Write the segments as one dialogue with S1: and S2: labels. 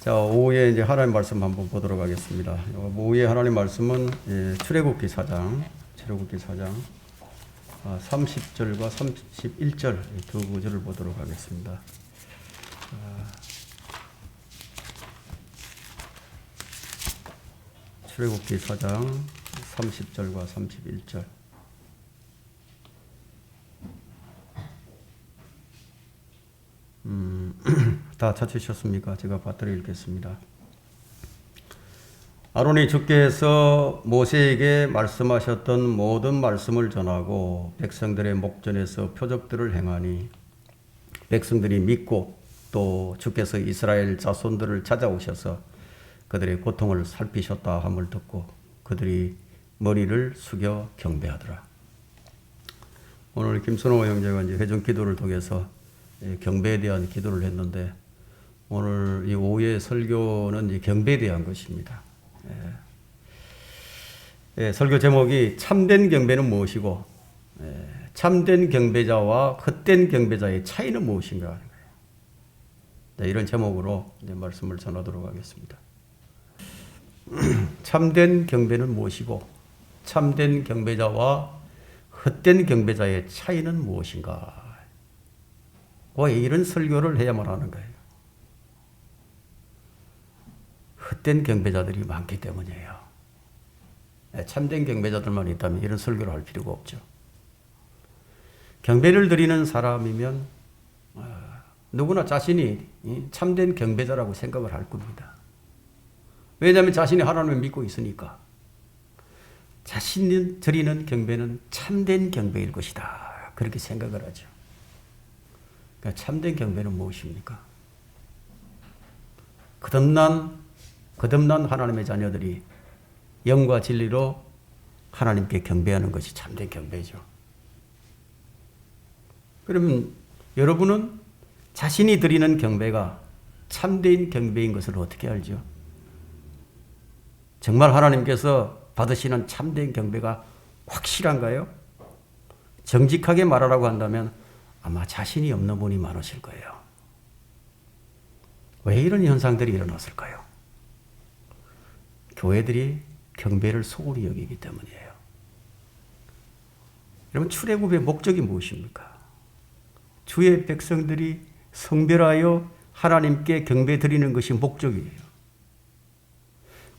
S1: 자, 오후에 이제 하나님 말씀 한번 보도록 하겠습니다. 오후에 하나님 말씀은 출애굽기 4장 30절과 31절 두 구절을 보도록 하겠습니다. 출애굽기 4장 30절과 31절. 다 찾으셨습니까? 제가 받들어 읽겠습니다. 아론이 주께서 모세에게 말씀하셨던 모든 말씀을 전하고 백성들의 목전에서 표적들을 행하니 백성들이 믿고 또 주께서 이스라엘 자손들을 찾아오셔서 그들의 고통을 살피셨다 함을 듣고 그들이 머리를 숙여 경배하더라. 오늘 김선호 형제가 이제 회중 기도를 통해서 경배에 대한 기도를 했는데 오늘 이 오후의 설교는 이제 경배에 대한 것입니다. 설교 제목이 참된 경배는 무엇이고 참된 경배자와 헛된 경배자의 차이는 무엇인가 하는 거예요. 이런 제목으로 이제 말씀을 전하도록 하겠습니다. 참된 경배는 무엇이고 참된 경배자와 헛된 경배자의 차이는 무엇인가? 왜 이런 설교를 해야만 하는 거예요? 헛된 경배자들이 많기 때문이에요. 참된 경배자들만 있다면 이런 설교를 할 필요가 없죠. 경배를 드리는 사람이면 누구나 자신이 참된 경배자라고 생각을 할 겁니다. 왜냐하면 자신이 하나님을 믿고 있으니까. 자신이 드리는 경배는 참된 경배일 것이다. 그렇게 생각을 하죠. 그러니까 참된 경배는 무엇입니까? 거듭난 하나님의 자녀들이 영과 진리로 하나님께 경배하는 것이 참된 경배죠. 그러면 여러분은 자신이 드리는 경배가 참된 경배인 것을 어떻게 알죠? 정말 하나님께서 받으시는 참된 경배가 확실한가요? 정직하게 말하라고 한다면 아마 자신이 없는 분이 많으실 거예요. 왜 이런 현상들이 일어났을까요? 교회들이 경배를 소홀히 여기기 때문이에요. 여러분, 출애굽의 목적이 무엇입니까? 주의 백성들이 성별하여 하나님께 경배 드리는 것이 목적이에요.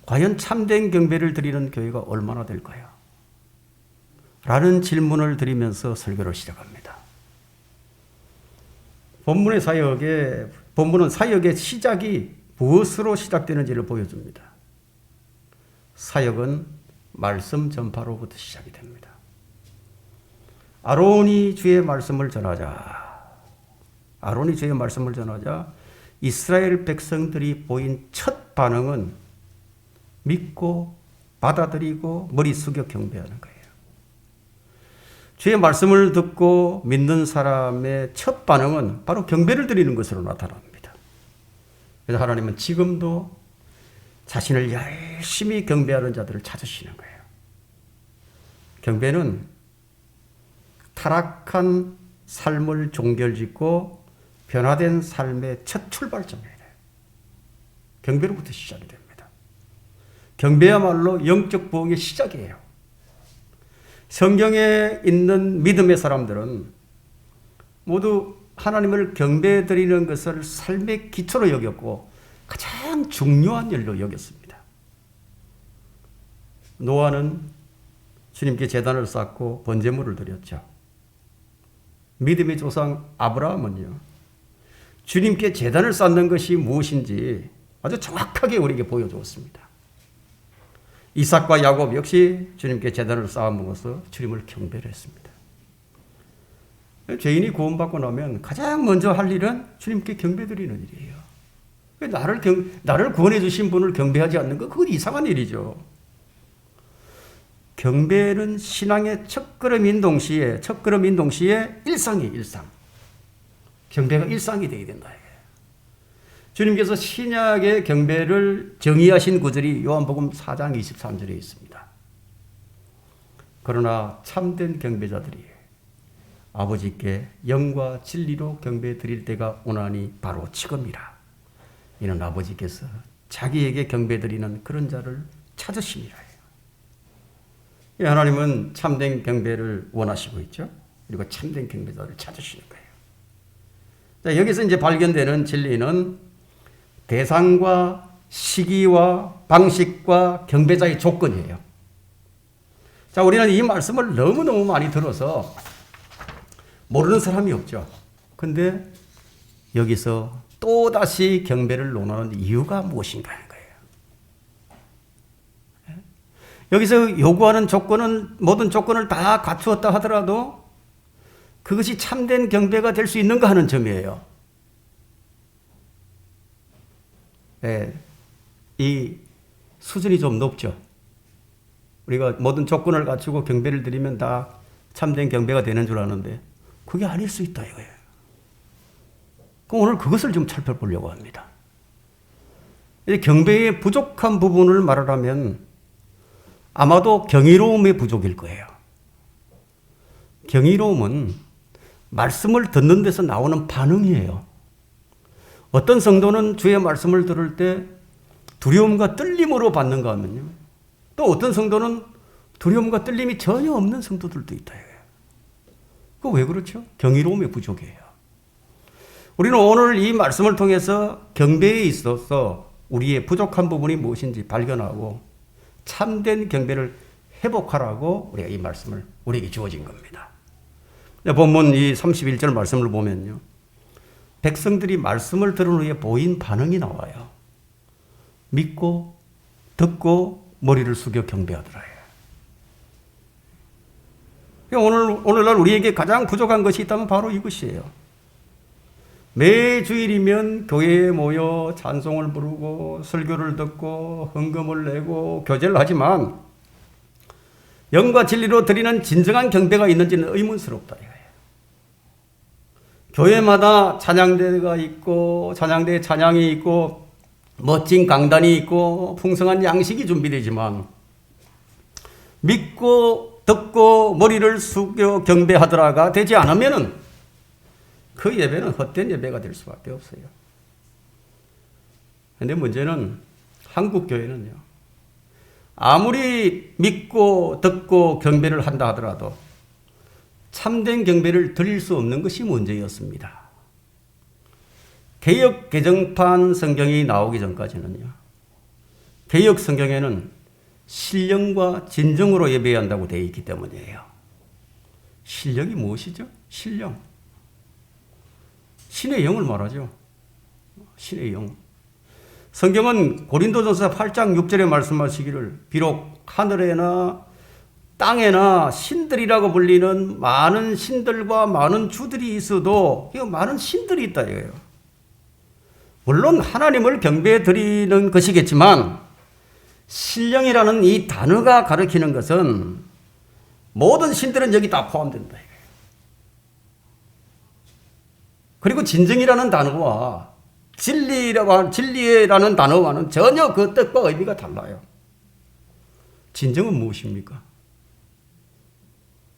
S1: 과연 참된 경배를 드리는 교회가 얼마나 될까요? 라는 질문을 드리면서 설교를 시작합니다. 본문은 사역의 시작이 무엇으로 시작되는지를 보여줍니다. 사역은 말씀 전파로부터 시작이 됩니다. 아론이 주의 말씀을 전하자 이스라엘 백성들이 보인 첫 반응은 믿고 받아들이고 머리 숙여 경배하는 거예요. 주의 말씀을 듣고 믿는 사람의 첫 반응은 바로 경배를 드리는 것으로 나타납니다. 그래서 하나님은 지금도 자신을 열심히 경배하는 자들을 찾으시는 거예요. 경배는 타락한 삶을 종결짓고 변화된 삶의 첫 출발점이에요. 경배로부터 시작이 됩니다. 경배야말로 영적 부흥의 시작이에요. 성경에 있는 믿음의 사람들은 모두 하나님을 경배드리는 것을 삶의 기초로 여겼고 가장 중요한 일로 여겼습니다. 노아는 주님께 제단을 쌓고 번제물을 드렸죠. 믿음의 조상 아브라함은요, 주님께 제단을 쌓는 것이 무엇인지 아주 정확하게 우리에게 보여주었습니다. 이삭과 야곱 역시 주님께 제단을 쌓아먹어서 주님을 경배를 했습니다. 죄인이 구원받고 나면 가장 먼저 할 일은 주님께 경배드리는 일이에요. 나를 구원해 주신 분을 경배하지 않는 거, 그건 이상한 일이죠. 경배는 신앙의 첫걸음인 동시에 일상이에요, 일상. 경배가 일상이 되어야 된다. 주님께서 신약의 경배를 정의하신 구절이 요한복음 4장 23절에 있습니다. 그러나 참된 경배자들이 아버지께 영과 진리로 경배 드릴 때가 오나니 바로 지금이라. 이는 아버지께서 자기에게 경배드리는 그런 자를 찾으심이라 해요. 하나님은 참된 경배를 원하시고 있죠. 그리고 참된 경배자를 찾으시는 거예요. 자, 여기서 이제 발견되는 진리는 대상과 시기와 방식과 경배자의 조건이에요. 자, 우리는 이 말씀을 너무너무 많이 들어서 모르는 사람이 없죠. 근데 여기서 또다시 경배를 논하는 이유가 무엇인가 하는 거예요. 여기서 요구하는 조건은 모든 조건을 다 갖추었다 하더라도 그것이 참된 경배가 될 수 있는가 하는 점이에요. 네, 이 수준이 좀 높죠. 우리가 모든 조건을 갖추고 경배를 드리면 다 참된 경배가 되는 줄 아는데 그게 아닐 수 있다 이거예요. 그럼 오늘 그것을 좀 살펴보려고 합니다. 경배의 부족한 부분을 말하라면 아마도 경이로움의 부족일 거예요. 경이로움은 말씀을 듣는 데서 나오는 반응이에요. 어떤 성도는 주의 말씀을 들을 때 두려움과 떨림으로 받는가 하면요. 또 어떤 성도는 두려움과 떨림이 전혀 없는 성도들도 있다. 그거 왜 그렇죠? 경이로움의 부족이에요. 우리는 오늘 이 말씀을 통해서 경배에 있어서 우리의 부족한 부분이 무엇인지 발견하고 참된 경배를 회복하라고 우리가 이 말씀을 우리에게 주어진 겁니다. 본문 이 31절 말씀을 보면요. 백성들이 말씀을 들은 후에 보인 반응이 나와요. 믿고 듣고 머리를 숙여 경배하더라. 오늘날 우리에게 가장 부족한 것이 있다면 바로 이것이에요. 매 주일이면 교회에 모여 찬송을 부르고 설교를 듣고 헌금을 내고 교제를 하지만 영과 진리로 드리는 진정한 경배가 있는지는 의문스럽다 이거예요. 교회마다 찬양대가 있고 찬양대에 찬양이 있고 멋진 강단이 있고 풍성한 양식이 준비되지만 믿고 듣고 머리를 숙여 경배하더라가 되지 않으면은 그 예배는 헛된 예배가 될 수밖에 없어요. 그런데 문제는 한국 교회는요. 아무리 믿고 듣고 경배를 한다 하더라도 참된 경배를 드릴 수 없는 것이 문제였습니다. 개역 개정판 성경이 나오기 전까지는요. 개역 성경에는 신령과 진정으로 예배해야 한다고 되어 있기 때문이에요. 신령이 무엇이죠? 신령. 신의 영을 말하죠. 신의 영. 성경은 고린도전서 8장 6절에 말씀하시기를 비록 하늘에나 땅에나 신들이라고 불리는 많은 신들과 많은 주들이 있어도 많은 신들이 있다 이거예요. 물론 하나님을 경배해 드리는 것이겠지만 신령이라는 이 단어가 가리키는 것은 모든 신들은 여기 다 포함된다 이거예요. 그리고 진정이라는 단어와 진리라는 단어와는 전혀 그 뜻과 의미가 달라요. 진정은 무엇입니까?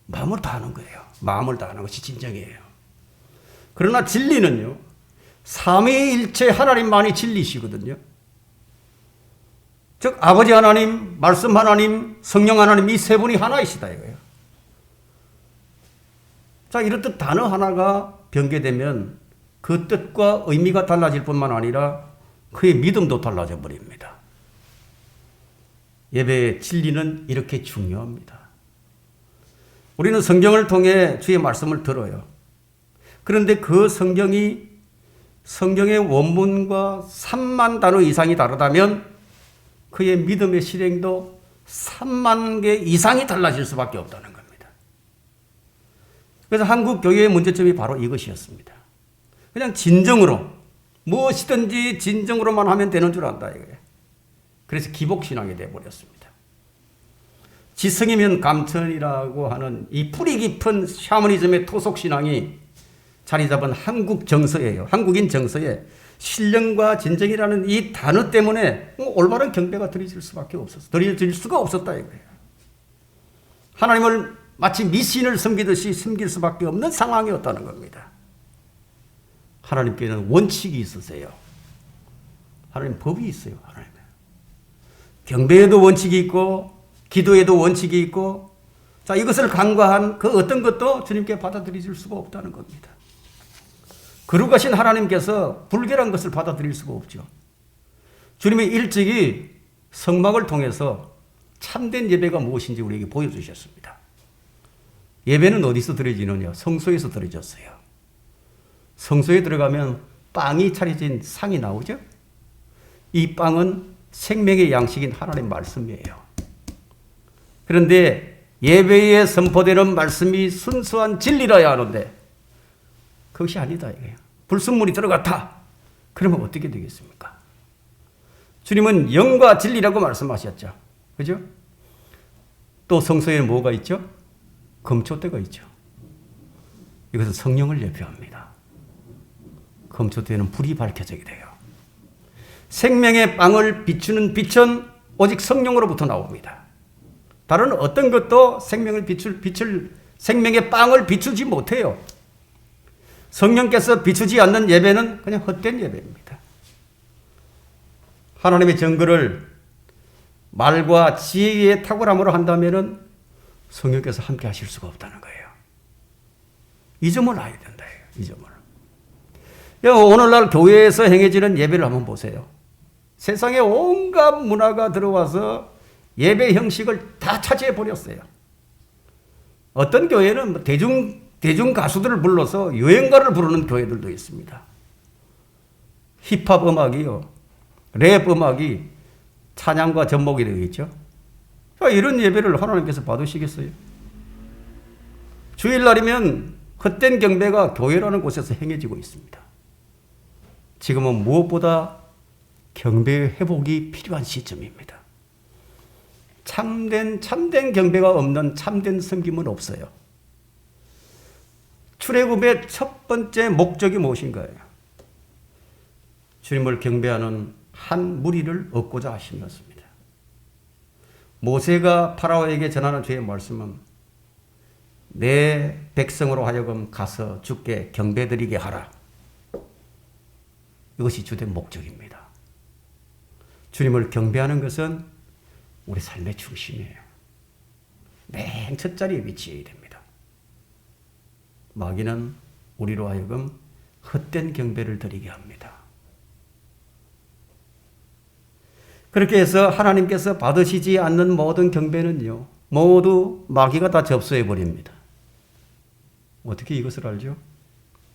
S1: 마음을 다하는 거예요. 마음을 다하는 것이 진정이에요. 그러나 진리는요. 삼위일체 하나님만이 진리시거든요. 즉 아버지 하나님, 말씀 하나님, 성령 하나님 이 세 분이 하나이시다 이거예요. 자, 이렇듯 단어 하나가 변개되면 그 뜻과 의미가 달라질 뿐만 아니라 그의 믿음도 달라져 버립니다. 예배의 진리는 이렇게 중요합니다. 우리는 성경을 통해 주의 말씀을 들어요. 그런데 그 성경의 원문과 3만 단어 이상이 다르다면 그의 믿음의 실행도 3만 개 이상이 달라질 수밖에 없다는 겁니다. 그래서 한국 교회의 문제점이 바로 이것이었습니다. 그냥 진정으로 무엇이든지 진정으로만 하면 되는 줄 안다 이거예요. 그래서 기복신앙이 되어버렸습니다. 지성이면 감천이라고 하는 이 뿌리 깊은 샤머니즘의 토속신앙이 자리 잡은 한국 정서예요. 한국인 정서에 신령과 진정이라는 이 단어 때문에 올바른 경배가 드려질 수밖에 없었어. 드려질 수가 없었다 이거예요. 하나님을 마치 미신을 섬기듯이 섬길 수밖에 없는 상황이었다는 겁니다. 하나님께는 원칙이 있으세요. 하나님 법이 있어요. 하나님. 경배에도 원칙이 있고 기도에도 원칙이 있고 자 이것을 간과한 그 어떤 것도 주님께 받아들일 수가 없다는 겁니다. 거룩하신 하나님께서 불결한 것을 받아들일 수가 없죠. 주님이 일찍이 성막을 통해서 참된 예배가 무엇인지 우리에게 보여주셨습니다. 예배는 어디서 드려지느냐? 성소에서 드려졌어요. 성소에 들어가면 빵이 차려진 상이 나오죠. 이 빵은 생명의 양식인 하나님의 말씀이에요. 그런데 예배에 선포되는 말씀이 순수한 진리라야 하는데 그것이 아니다 이거예요. 불순물이 들어갔다. 그러면 어떻게 되겠습니까? 주님은 영과 진리라고 말씀하셨죠. 그죠? 또 성소에는 뭐가 있죠? 금초대가 있죠. 이것은 성령을 예표합니다. 금초대에는 불이 밝혀지게 돼요. 생명의 빵을 비추는 빛은 오직 성령으로부터 나옵니다. 다른 어떤 것도 생명의 빵을 비추지 못해요. 성령께서 비추지 않는 예배는 그냥 헛된 예배입니다. 하나님의 증거를 말과 지혜의 탁월함으로 한다면 성령께서 함께 하실 수가 없다는 거예요. 이 점을 알아야 된다. 이 점을. 오늘날 교회에서 행해지는 예배를 한번 보세요. 세상에 온갖 문화가 들어와서 예배 형식을 다 차지해 버렸어요. 어떤 교회는 대중 가수들을 불러서 유행가를 부르는 교회들도 있습니다. 힙합 음악이요, 랩 음악이 찬양과 접목이 되어 있죠. 이런 예배를 하나님께서 받으시겠어요? 주일날이면 헛된 경배가 교회라는 곳에서 행해지고 있습니다. 지금은 무엇보다 경배의 회복이 필요한 시점입니다. 참된 경배가 없는 참된 섬김은 없어요. 출애굽의 첫 번째 목적이 무엇인가요? 주님을 경배하는 한 무리를 얻고자 하심이었습니다. 모세가 파라오에게 전하는 주의 말씀은 내 백성으로 하여금 가서 주께 경배드리게 하라. 이것이 주된 목적입니다. 주님을 경배하는 것은 우리 삶의 중심이에요. 맨 첫 자리에 위치해야 됩니다. 마귀는 우리로 하여금 헛된 경배를 드리게 합니다. 그렇게 해서 하나님께서 받으시지 않는 모든 경배는요, 모두 마귀가 다 접수해 버립니다. 어떻게 이것을 알죠?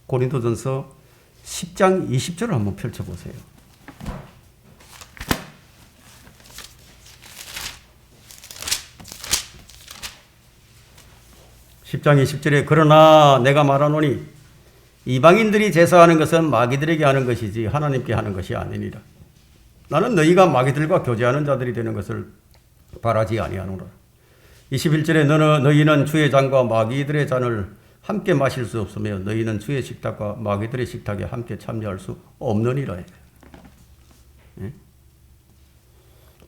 S1: 고린도전서 10장 20절을 한번 펼쳐보세요. 10장 20절에 그러나 내가 말하노니 이방인들이 제사하는 것은 마귀들에게 하는 것이지 하나님께 하는 것이 아니니라. 나는 너희가 마귀들과 교제하는 자들이 되는 것을 바라지 아니하노라. 21절에 너희는 주의 잔과 마귀들의 잔을 함께 마실 수 없으며 너희는 주의 식탁과 마귀들의 식탁에 함께 참여할 수 없느니라. 예?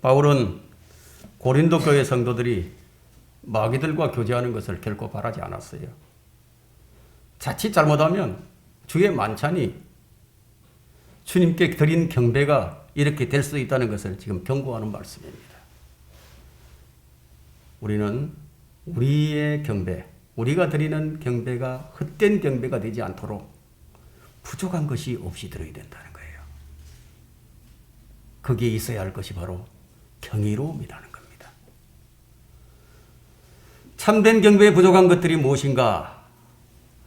S1: 바울은 고린도 교회 성도들이 마귀들과 교제하는 것을 결코 바라지 않았어요. 자칫 잘못하면 주의 만찬이 주님께 드린 경배가 이렇게 될 수 있다는 것을 지금 경고하는 말씀입니다. 우리는 우리의 경배, 우리가 드리는 경배가 헛된 경배가 되지 않도록 부족한 것이 없이 드려야 된다는 거예요. 거기에 있어야 할 것이 바로 경이로움이라는 겁니다. 참된 경배에 부족한 것들이 무엇인가?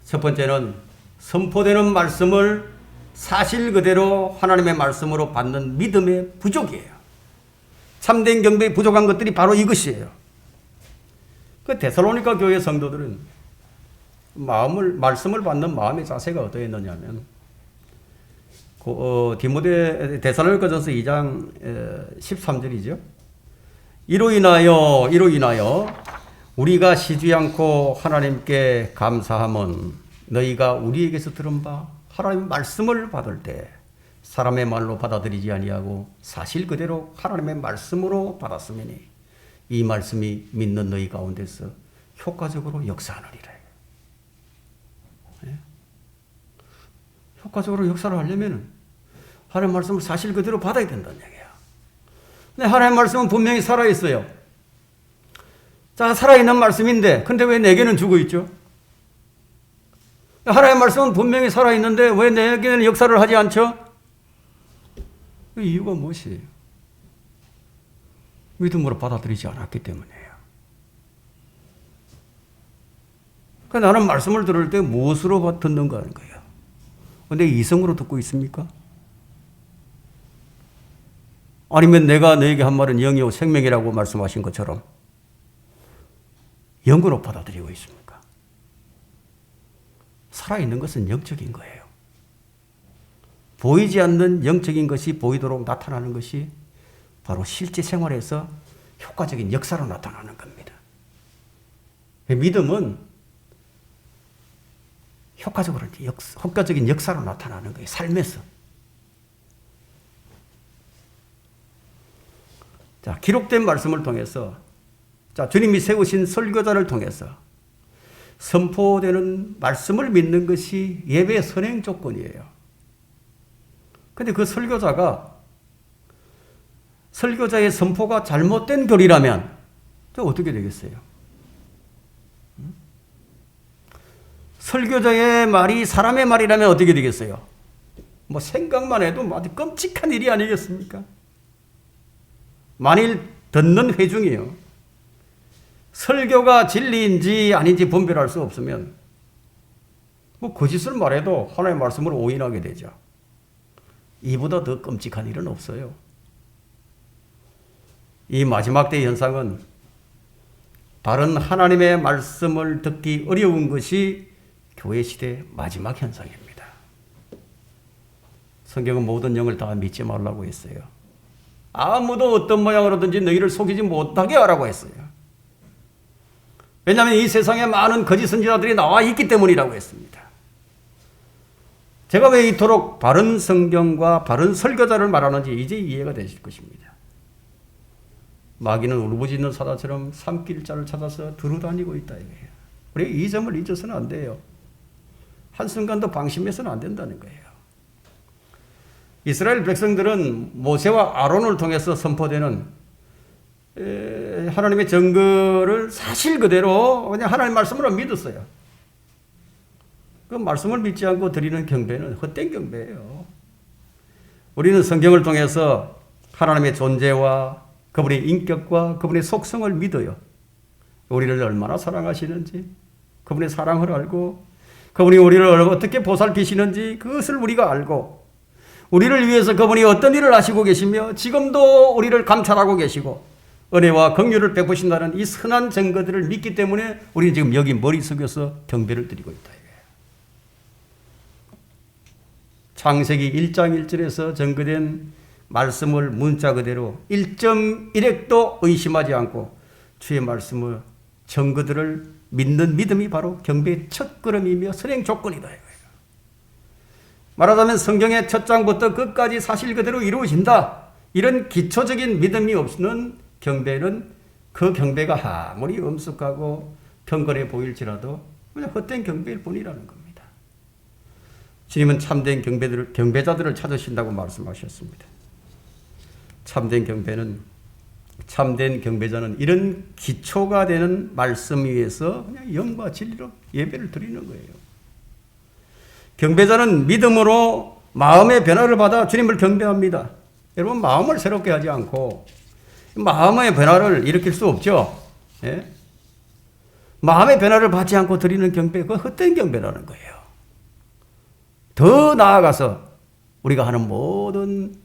S1: 첫 번째는 선포되는 말씀을 사실 그대로 하나님의 말씀으로 받는 믿음의 부족이에요. 참된 경배에 부족한 것들이 바로 이것이에요. 그 데살로니가 교회 성도들은 말씀을 받는 마음의 자세가 어떠했느냐면, 데살로니가전서 2장 13절이죠. 이로 인하여 우리가 쉬지 않고 하나님께 감사함은 너희가 우리에게서 들은 바 하나님의 말씀을 받을 때 사람의 말로 받아들이지 아니하고 사실 그대로 하나님의 말씀으로 받았으니 이 말씀이 믿는 너희 가운데서 효과적으로 역사하느니라. 네? 효과적으로 역사를 하려면 하나님 말씀을 사실 그대로 받아야 된다는 얘기예요. 근데 하나님 말씀은 분명히 살아있어요. 자, 살아있는 말씀인데 근데 왜 내게는 죽어있죠? 하나님 말씀은 분명히 살아있는데 왜 내게는 역사를 하지 않죠? 그 이유가 무엇이에요? 믿음으로 받아들이지 않았기 때문이에요. 그러니까 나는 말씀을 들을 때 무엇으로 듣는가 하는 거예요. 근데 이성으로 듣고 있습니까? 아니면 내가 너에게 한 말은 영이요 생명이라고 말씀하신 것처럼 영으로 받아들이고 있습니까? 살아있는 것은 영적인 거예요. 보이지 않는 영적인 것이 보이도록 나타나는 것이 바로 실제 생활에서 효과적인 역사로 나타나는 겁니다. 믿음은 효과적인 역사로 나타나는 거예요. 삶에서. 자, 기록된 말씀을 통해서, 자, 주님이 세우신 설교자를 통해서 선포되는 말씀을 믿는 것이 예배의 선행 조건이에요. 근데 그 설교자의 선포가 잘못된 교리라면 어떻게 되겠어요? 설교자의 말이 사람의 말이라면 어떻게 되겠어요? 뭐 생각만 해도 아주 끔찍한 일이 아니겠습니까? 만일 듣는 회중이요. 설교가 진리인지 아닌지 분별할 수 없으면 뭐 거짓을 말해도 하나님의 말씀을 오인하게 되죠. 이보다 더 끔찍한 일은 없어요. 이 마지막 때 현상은 다른 하나님의 말씀을 듣기 어려운 것이 교회 시대의 마지막 현상입니다. 성경은 모든 영을 다 믿지 말라고 했어요. 아무도 어떤 모양으로든지 너희를 속이지 못하게 하라고 했어요. 왜냐하면 이 세상에 많은 거짓 선지자들이 나와 있기 때문이라고 했습니다. 제가 왜 이토록 바른 성경과 바른 설교자를 말하는지 이제 이해가 되실 것입니다. 마귀는 울부짖는 사자처럼 삼킬자를 찾아서 두루다니고 있다 이거예요. 우리 이 점을 잊어서는 안 돼요. 한순간도 방심해서는 안 된다는 거예요. 이스라엘 백성들은 모세와 아론을 통해서 선포되는 하나님의 증거를 사실 그대로 그냥 하나님의 말씀으로 믿었어요. 그 말씀을 믿지 않고 드리는 경배는 헛된 경배예요. 우리는 성경을 통해서 하나님의 존재와 그분의 인격과 그분의 속성을 믿어요. 우리를 얼마나 사랑하시는지 그분의 사랑을 알고 그분이 우리를 어떻게 보살피시는지 그것을 우리가 알고 우리를 위해서 그분이 어떤 일을 하시고 계시며 지금도 우리를 감찰하고 계시고 은혜와 긍휼을 베푸신다는 이 선한 증거들을 믿기 때문에 우리는 지금 여기 머리 숙여서 경배를 드리고 있다. 창세기 1장 1절에서 증거된 말씀을 문자 그대로 1.1핵도 의심하지 않고 주의 말씀을 증거들을 믿는 믿음이 바로 경배의 첫 걸음이며 선행 조건이다. 말하자면 성경의 첫 장부터 끝까지 사실 그대로 이루어진다. 이런 기초적인 믿음이 없는 경배는 그 경배가 아무리 엄숙하고 경건해 보일지라도 그냥 헛된 경배일 뿐이라는 겁니다. 주님은 참된 경배자들을 찾으신다고 말씀하셨습니다. 참된 경배자는 이런 기초가 되는 말씀 위에서 그냥 영과 진리로 예배를 드리는 거예요. 경배자는 믿음으로 마음의 변화를 받아 주님을 경배합니다. 여러분 마음을 새롭게 하지 않고 마음의 변화를 일으킬 수 없죠. 예? 마음의 변화를 받지 않고 드리는 경배, 그건 헛된 경배라는 거예요. 더 나아가서 우리가 하는 모든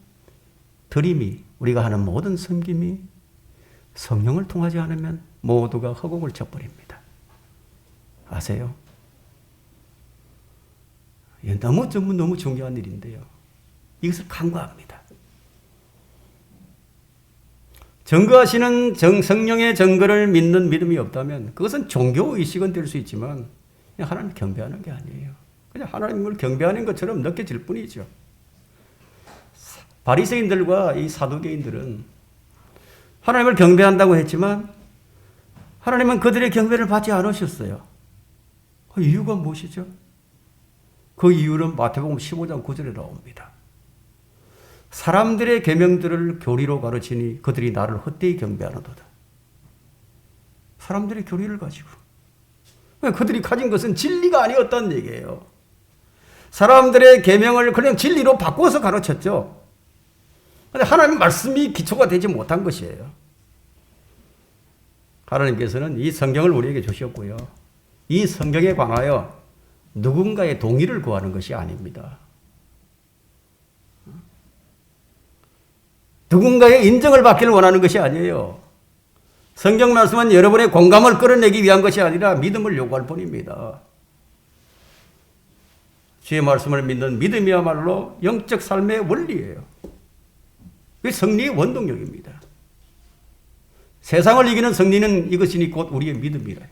S1: 드림이, 우리가 하는 모든 섬김이 성령을 통하지 않으면 모두가 허공을 쳐버립니다. 아세요? 너무 중요한 일인데요. 이것을 간과합니다. 증거하시는 성령의 증거를 믿는 믿음이 없다면 그것은 종교의식은 될 수 있지만 그냥 하나님을 경배하는 게 아니에요. 그냥 하나님을 경배하는 것처럼 느껴질 뿐이죠. 바리새인들과 이 사두개인들은 하나님을 경배한다고 했지만 하나님은 그들의 경배를 받지 않으셨어요. 그 이유가 무엇이죠? 그 이유는 마태복음 15장 9절에 나옵니다. 사람들의 계명들을 교리로 가르치니 그들이 나를 헛되이 경배하노도다. 사람들의 교리를 가지고. 그들이 가진 것은 진리가 아니었다는 얘기예요. 사람들의 계명을 그냥 진리로 바꿔서 가르쳤죠. 그런데 하나님 말씀이 기초가 되지 못한 것이에요. 하나님께서는 이 성경을 우리에게 주셨고요. 이 성경에 관하여 누군가의 동의를 구하는 것이 아닙니다. 누군가의 인정을 받기를 원하는 것이 아니에요. 성경 말씀은 여러분의 공감을 끌어내기 위한 것이 아니라 믿음을 요구할 뿐입니다. 주의 말씀을 믿는 믿음이야말로 영적 삶의 원리예요. 그게 승리의 원동력입니다. 세상을 이기는 승리는 이것이니 곧 우리의 믿음이라.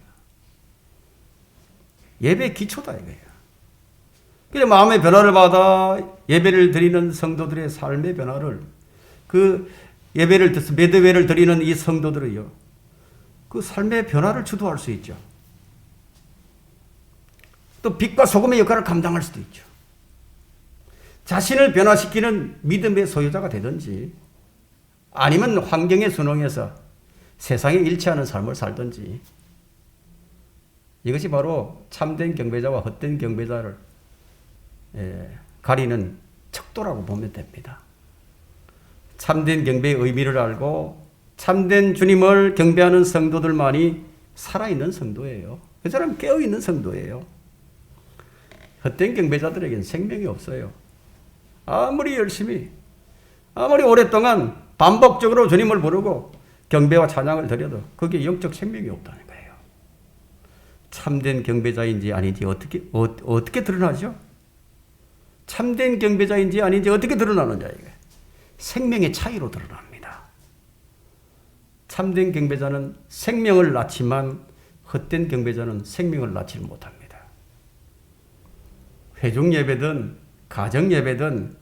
S1: 예배의 기초다 이거예요. 그래서 마음의 변화를 받아 예배를 드리는 성도들의 삶의 변화를 그 예배를 매대회를 드리는 이 성도들은요. 그 삶의 변화를 주도할 수 있죠. 또 빛과 소금의 역할을 감당할 수도 있죠. 자신을 변화시키는 믿음의 소유자가 되든지 아니면 환경에 순응해서 세상에 일치하는 삶을 살든지 이것이 바로 참된 경배자와 헛된 경배자를 가리는 척도라고 보면 됩니다. 참된 경배의 의미를 알고 참된 주님을 경배하는 성도들만이 살아있는 성도예요. 그 사람은 깨어있는 성도예요. 헛된 경배자들에게는 생명이 없어요. 아무리 열심히 아무리 오랫동안 반복적으로 주님을 부르고 경배와 찬양을 드려도 그게 영적 생명이 없다는 거예요. 참된 경배자인지 아닌지 어떻게 드러나죠? 참된 경배자인지 아닌지 어떻게 드러나느냐 이게 생명의 차이로 드러납니다. 참된 경배자는 생명을 낳지만 헛된 경배자는 생명을 낳지 못합니다. 회중 예배든 가정 예배든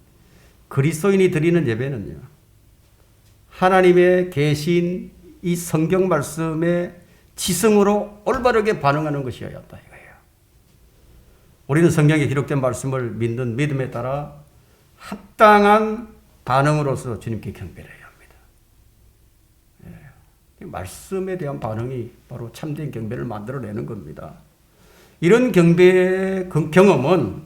S1: 그리스도인이 드리는 예배는요. 하나님의 계신 이 성경 말씀의 지성으로 올바르게 반응하는 것이어야 한다 이거예요. 우리는 성경에 기록된 말씀을 믿는 믿음에 따라 합당한 반응으로서 주님께 경배를 해야 합니다. 말씀에 대한 반응이 바로 참된 경배를 만들어내는 겁니다. 이런 경배의 경험은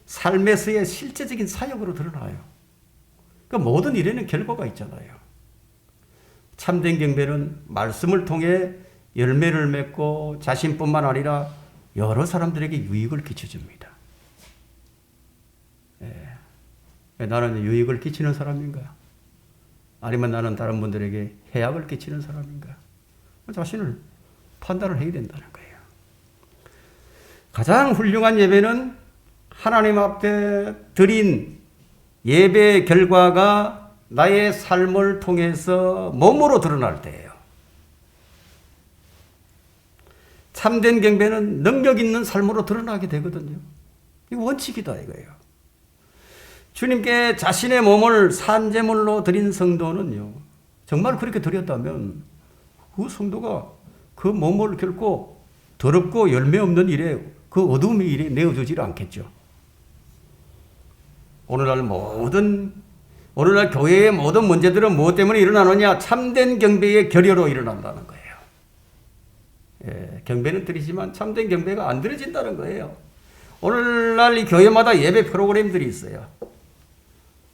S1: 삶에서의 실제적인 사역으로 드러나요. 그러니까 모든 일에는 결과가 있잖아요. 참된 경배는 말씀을 통해 열매를 맺고 자신뿐만 아니라 여러 사람들에게 유익을 끼쳐줍니다. 나는 유익을 끼치는 사람인가? 아니면 나는 다른 분들에게 해악을 끼치는 사람인가? 자신을 판단을 해야 된다는 거예요. 가장 훌륭한 예배는 하나님 앞에 드린 예배의 결과가 나의 삶을 통해서 몸으로 드러날 때예요. 참된 경배는 능력 있는 삶으로 드러나게 되거든요. 이거 원칙이다 이거예요. 주님께 자신의 몸을 산제물로 드린 성도는요. 정말 그렇게 드렸다면 그 성도가 그 몸을 결코 더럽고 열매 없는 일에 그 어둠의 일에 내어주지 않겠죠. 오늘날 교회의 모든 문제들은 무엇 때문에 일어나느냐? 참된 경배의 결여로 일어난다는 거예요. 경배는 드리지만 참된 경배가 안 드려진다는 거예요. 오늘날 이 교회마다 예배 프로그램들이 있어요.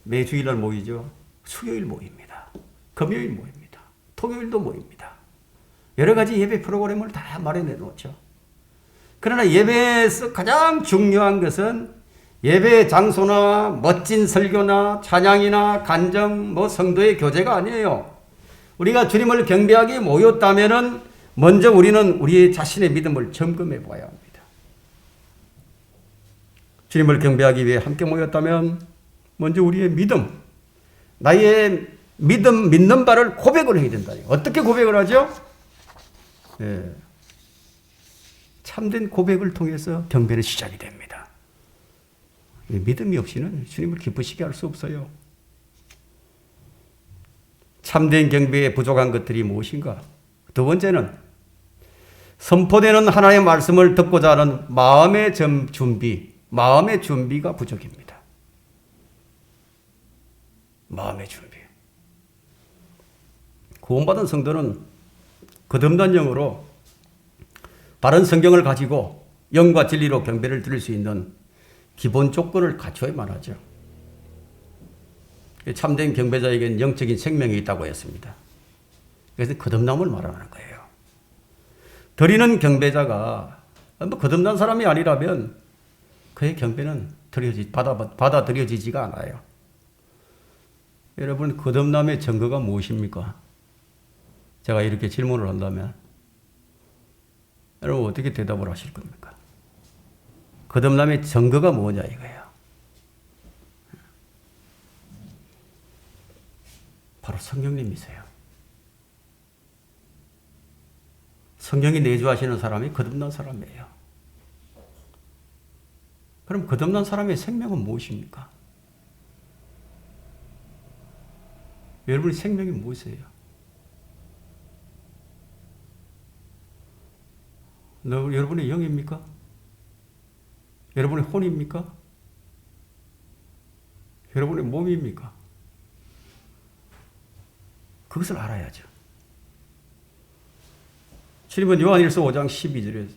S1: 매 주일날 모이죠. 수요일 모입니다. 금요일 모입니다. 토요일도 모입니다. 여러 가지 예배 프로그램을 다 마련해 놓죠. 그러나 예배에서 가장 중요한 것은 예배 장소나 멋진 설교나 찬양이나 간정, 성도의 교제가 아니에요. 우리가 주님을 경배하기 모였다면은 먼저 우리는 우리 자신의 믿음을 점검해 봐야 합니다. 주님을 경배하기 위해 함께 모였다면 먼저 우리의 믿음, 나의 믿는 바를 고백을 해야 된다. 어떻게 고백을 하죠? 참된 고백을 통해서 경배는 시작이 됩니다. 믿음이 없이는 주님을 기쁘시게 할 수 없어요. 참된 경배에 부족한 것들이 무엇인가? 두 번째는 선포되는 하나님의 말씀을 듣고자 하는 마음의 준비가 부족입니다. 마음의 준비. 구원받은 성도는 거듭난 영으로 바른 성경을 가지고 영과 진리로 경배를 드릴 수 있는 기본 조건을 갖춰야만 하죠. 참된 경배자에게는 영적인 생명이 있다고 했습니다. 그래서 거듭남을 말하는 거예요. 드리는 경배자가 거듭난 사람이 아니라면 그의 경배는 받아들여지지가 않아요. 여러분, 거듭남의 증거가 무엇입니까? 제가 이렇게 질문을 한다면 여러분 어떻게 대답을 하실 겁니까? 거듭남의 증거가 뭐냐 이거예요. 바로 성령님이세요. 성령이 내주하시는 사람이 거듭난 사람이에요. 그럼 거듭난 사람의 생명은 무엇입니까? 여러분의 생명이 무엇이에요? 여러분의 영입니까? 여러분의 혼입니까? 여러분의 몸입니까? 그것을 알아야죠. 주님은 요한일서 5장 12절에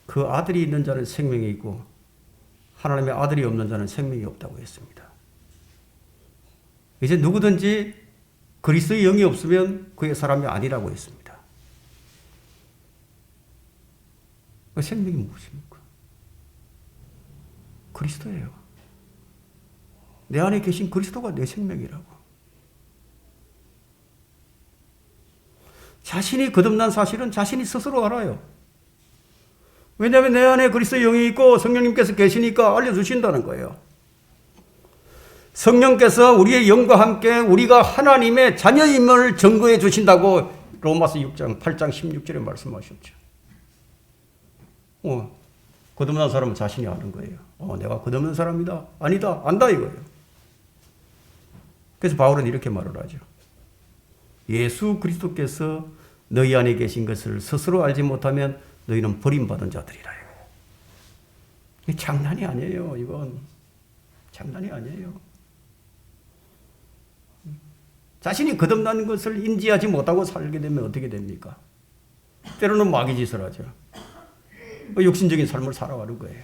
S1: 그 아들이 있는 자는 생명이 있고 하나님의 아들이 없는 자는 생명이 없다고 했습니다. 이제 누구든지 그리스도의 영이 없으면 그의 사람이 아니라고 했습니다. 그 생명이 무엇입니까? 그리스도예요. 내 안에 계신 그리스도가 내 생명이라고. 자신이 거듭난 사실은 자신이 스스로 알아요. 왜냐하면 내 안에 그리스도의 영이 있고 성령님께서 계시니까 알려주신다는 거예요. 성령께서 우리의 영과 함께 우리가 하나님의 자녀임을 증거해 주신다고 로마서 6장 8장 16절에 말씀하셨죠. 거듭난 사람은 자신이 아는 거예요. 내가 거듭난 사람이다. 아니다. 안다 이거예요. 그래서 바울은 이렇게 말을 하죠. 예수 그리스도께서 너희 안에 계신 것을 스스로 알지 못하면 너희는 버림받은 자들이라. 이게 장난이 아니에요. 이건 장난이 아니에요. 자신이 거듭난 것을 인지하지 못하고 살게 되면 어떻게 됩니까? 때로는 마귀 짓을 하죠. 육신적인 삶을 살아가는 거예요.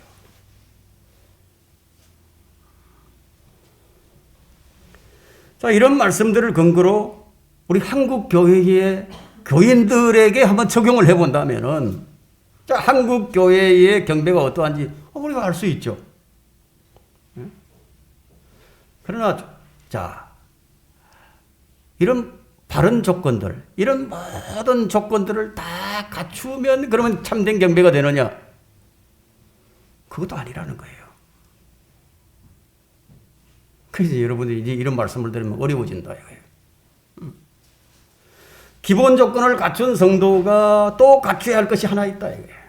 S1: 자, 이런 말씀들을 근거로 우리 한국 교회의 교인들에게 한번 적용을 해본다면은, 자, 한국 교회의 경배가 어떠한지 우리가 알 수 있죠. 그러나, 자, 이런 바른 조건들, 이런 모든 조건들을 다 갖추면 그러면 참된 경배가 되느냐? 그것도 아니라는 거예요. 그래서 여러분들이 이제 이런 말씀을 들으면 어려워진다 이거예요. 기본 조건을 갖춘 성도가 또 갖춰야 할 것이 하나 있다 이거예요.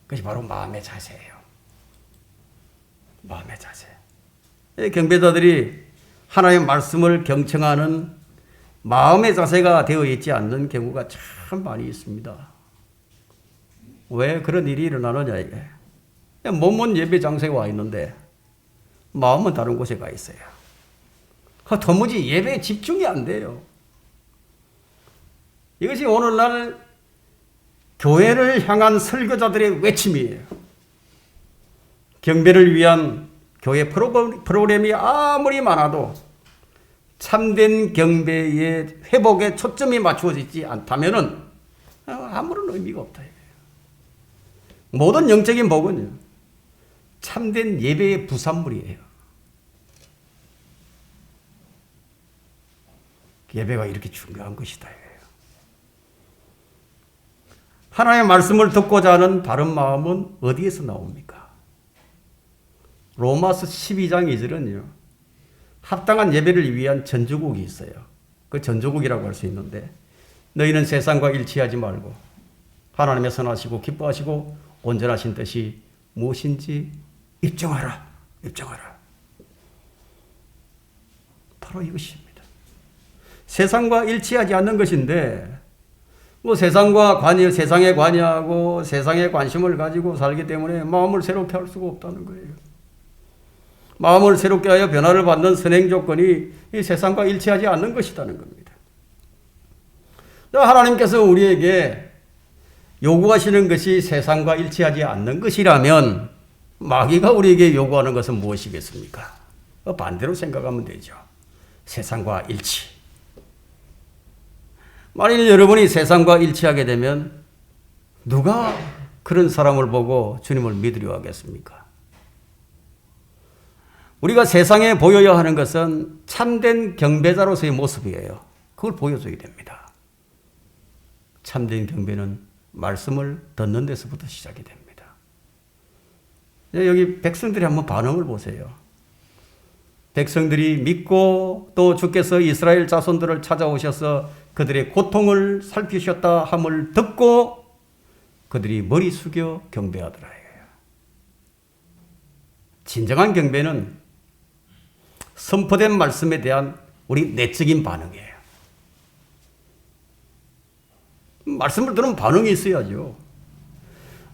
S1: 그것이 바로 마음의 자세예요. 마음의 자세. 경배자들이 하나님의 말씀을 경청하는 마음의 자세가 되어 있지 않는 경우가 참 많이 있습니다. 왜 그런 일이 일어나느냐 이게. 몸은 예배 장소에 와 있는데 마음은 다른 곳에 가 있어요. 도무지 예배에 집중이 안 돼요. 이것이 오늘날 교회를 향한 설교자들의 외침이에요. 경배를 위한 교회 프로그램이 아무리 많아도 참된 경배의 회복에 초점이 맞추어지지 않다면은 아무런 의미가 없다. 모든 영적인 복은요, 참된 예배의 부산물이에요. 예배가 이렇게 중요한 것이다. 하나님의 말씀을 듣고자 하는 바른 마음은 어디에서 나옵니까? 로마서 12장 2절은요. 합당한 예배를 위한 전조국이 있어요. 그 전조국이라고 할 수 있는데 너희는 세상과 일치하지 말고 하나님의 선하시고 기뻐하시고 온전하신 뜻이 무엇인지 입증하라. 입증하라. 바로 이것입니다. 세상과 일치하지 않는 것인데 세상에 관여하고 세상에 관심을 가지고 살기 때문에 마음을 새롭게 할 수가 없다는 거예요. 마음을 새롭게 하여 변화를 받는 선행 조건이 이 세상과 일치하지 않는 것이라는 겁니다. 하나님께서 우리에게 요구하시는 것이 세상과 일치하지 않는 것이라면 마귀가 우리에게 요구하는 것은 무엇이겠습니까? 반대로 생각하면 되죠. 세상과 일치. 만일 여러분이 세상과 일치하게 되면 누가 그런 사람을 보고 주님을 믿으려 하겠습니까? 우리가 세상에 보여야 하는 것은 참된 경배자로서의 모습이에요. 그걸 보여줘야 됩니다. 참된 경배는 말씀을 듣는 데서부터 시작이 됩니다. 여기 백성들이 한번 반응을 보세요. 백성들이 믿고 또 주께서 이스라엘 자손들을 찾아오셔서 그들의 고통을 살피셨다 함을 듣고 그들이 머리 숙여 경배하더라. 진정한 경배는 선포된 말씀에 대한 우리 내적인 반응이에요. 말씀을 들으면 반응이 있어야죠.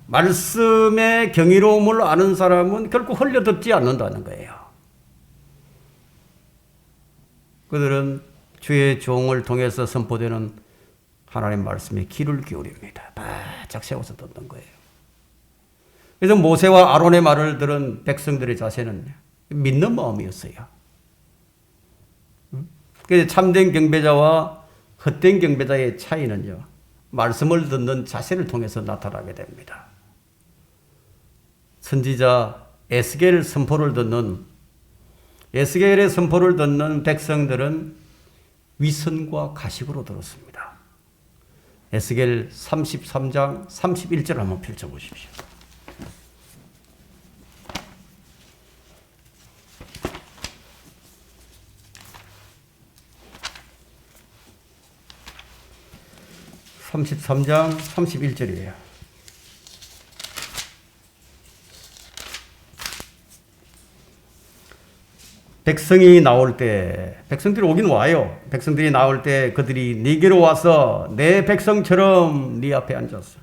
S1: 말씀의 경이로움을 아는 사람은 결코 흘려듣지 않는다는 거예요. 그들은 주의 종을 통해서 선포되는 하나님의 말씀에 귀를 기울입니다. 바짝 세워서 듣는 거예요. 그래서 모세와 아론의 말을 들은 백성들의 자세는 믿는 마음이었어요. 그래서 참된 경배자와 헛된 경배자의 차이는요, 말씀을 듣는 자세를 통해서 나타나게 됩니다. 선지자 에스겔 선포를 듣는 에스겔의 선포를 듣는 백성들은 위선과 가식으로 들었습니다. 에스겔 33장 31절 한번 펼쳐보십시오. (33장) 31절이에요. 백성이 나올 때, 백성들이 오긴 와요. 백성들이 나올 때 그들이 네게로 와서 내 백성처럼 네 앞에 앉았어.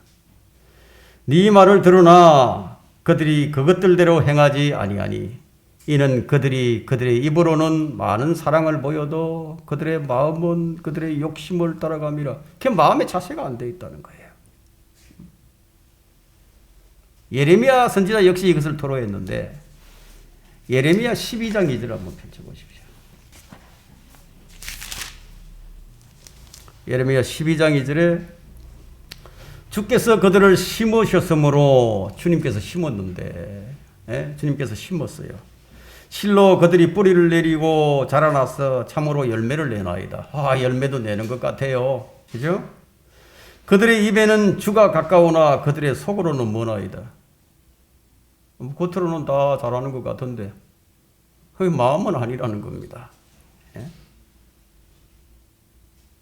S1: 네 말을 들으나 그들이 그것들대로 행하지 아니하니 이는 그들이 그들의 입으로는 많은 사랑을 보여도 그들의 마음은 그들의 욕심을 따라감이라. 그 마음의 자세가 안 돼 있다는 거예요. 예레미야 선지자 역시 이것을 토로했는데 예레미야 12장 2절 한번 펼쳐보십시오. 예레미야 12장 2절에 주께서 그들을 심으셨으므로 주님께서 심었는데, 주님께서 심었어요. 실로 그들이 뿌리를 내리고 자라나서 참으로 열매를 내나이다. 열매도 내는 것 같아요. 그죠? 그들의 입에는 주가 가까우나 그들의 속으로는 머나이다. 겉으로는 다 잘하는 것 같은데 그 마음은 아니라는 겁니다.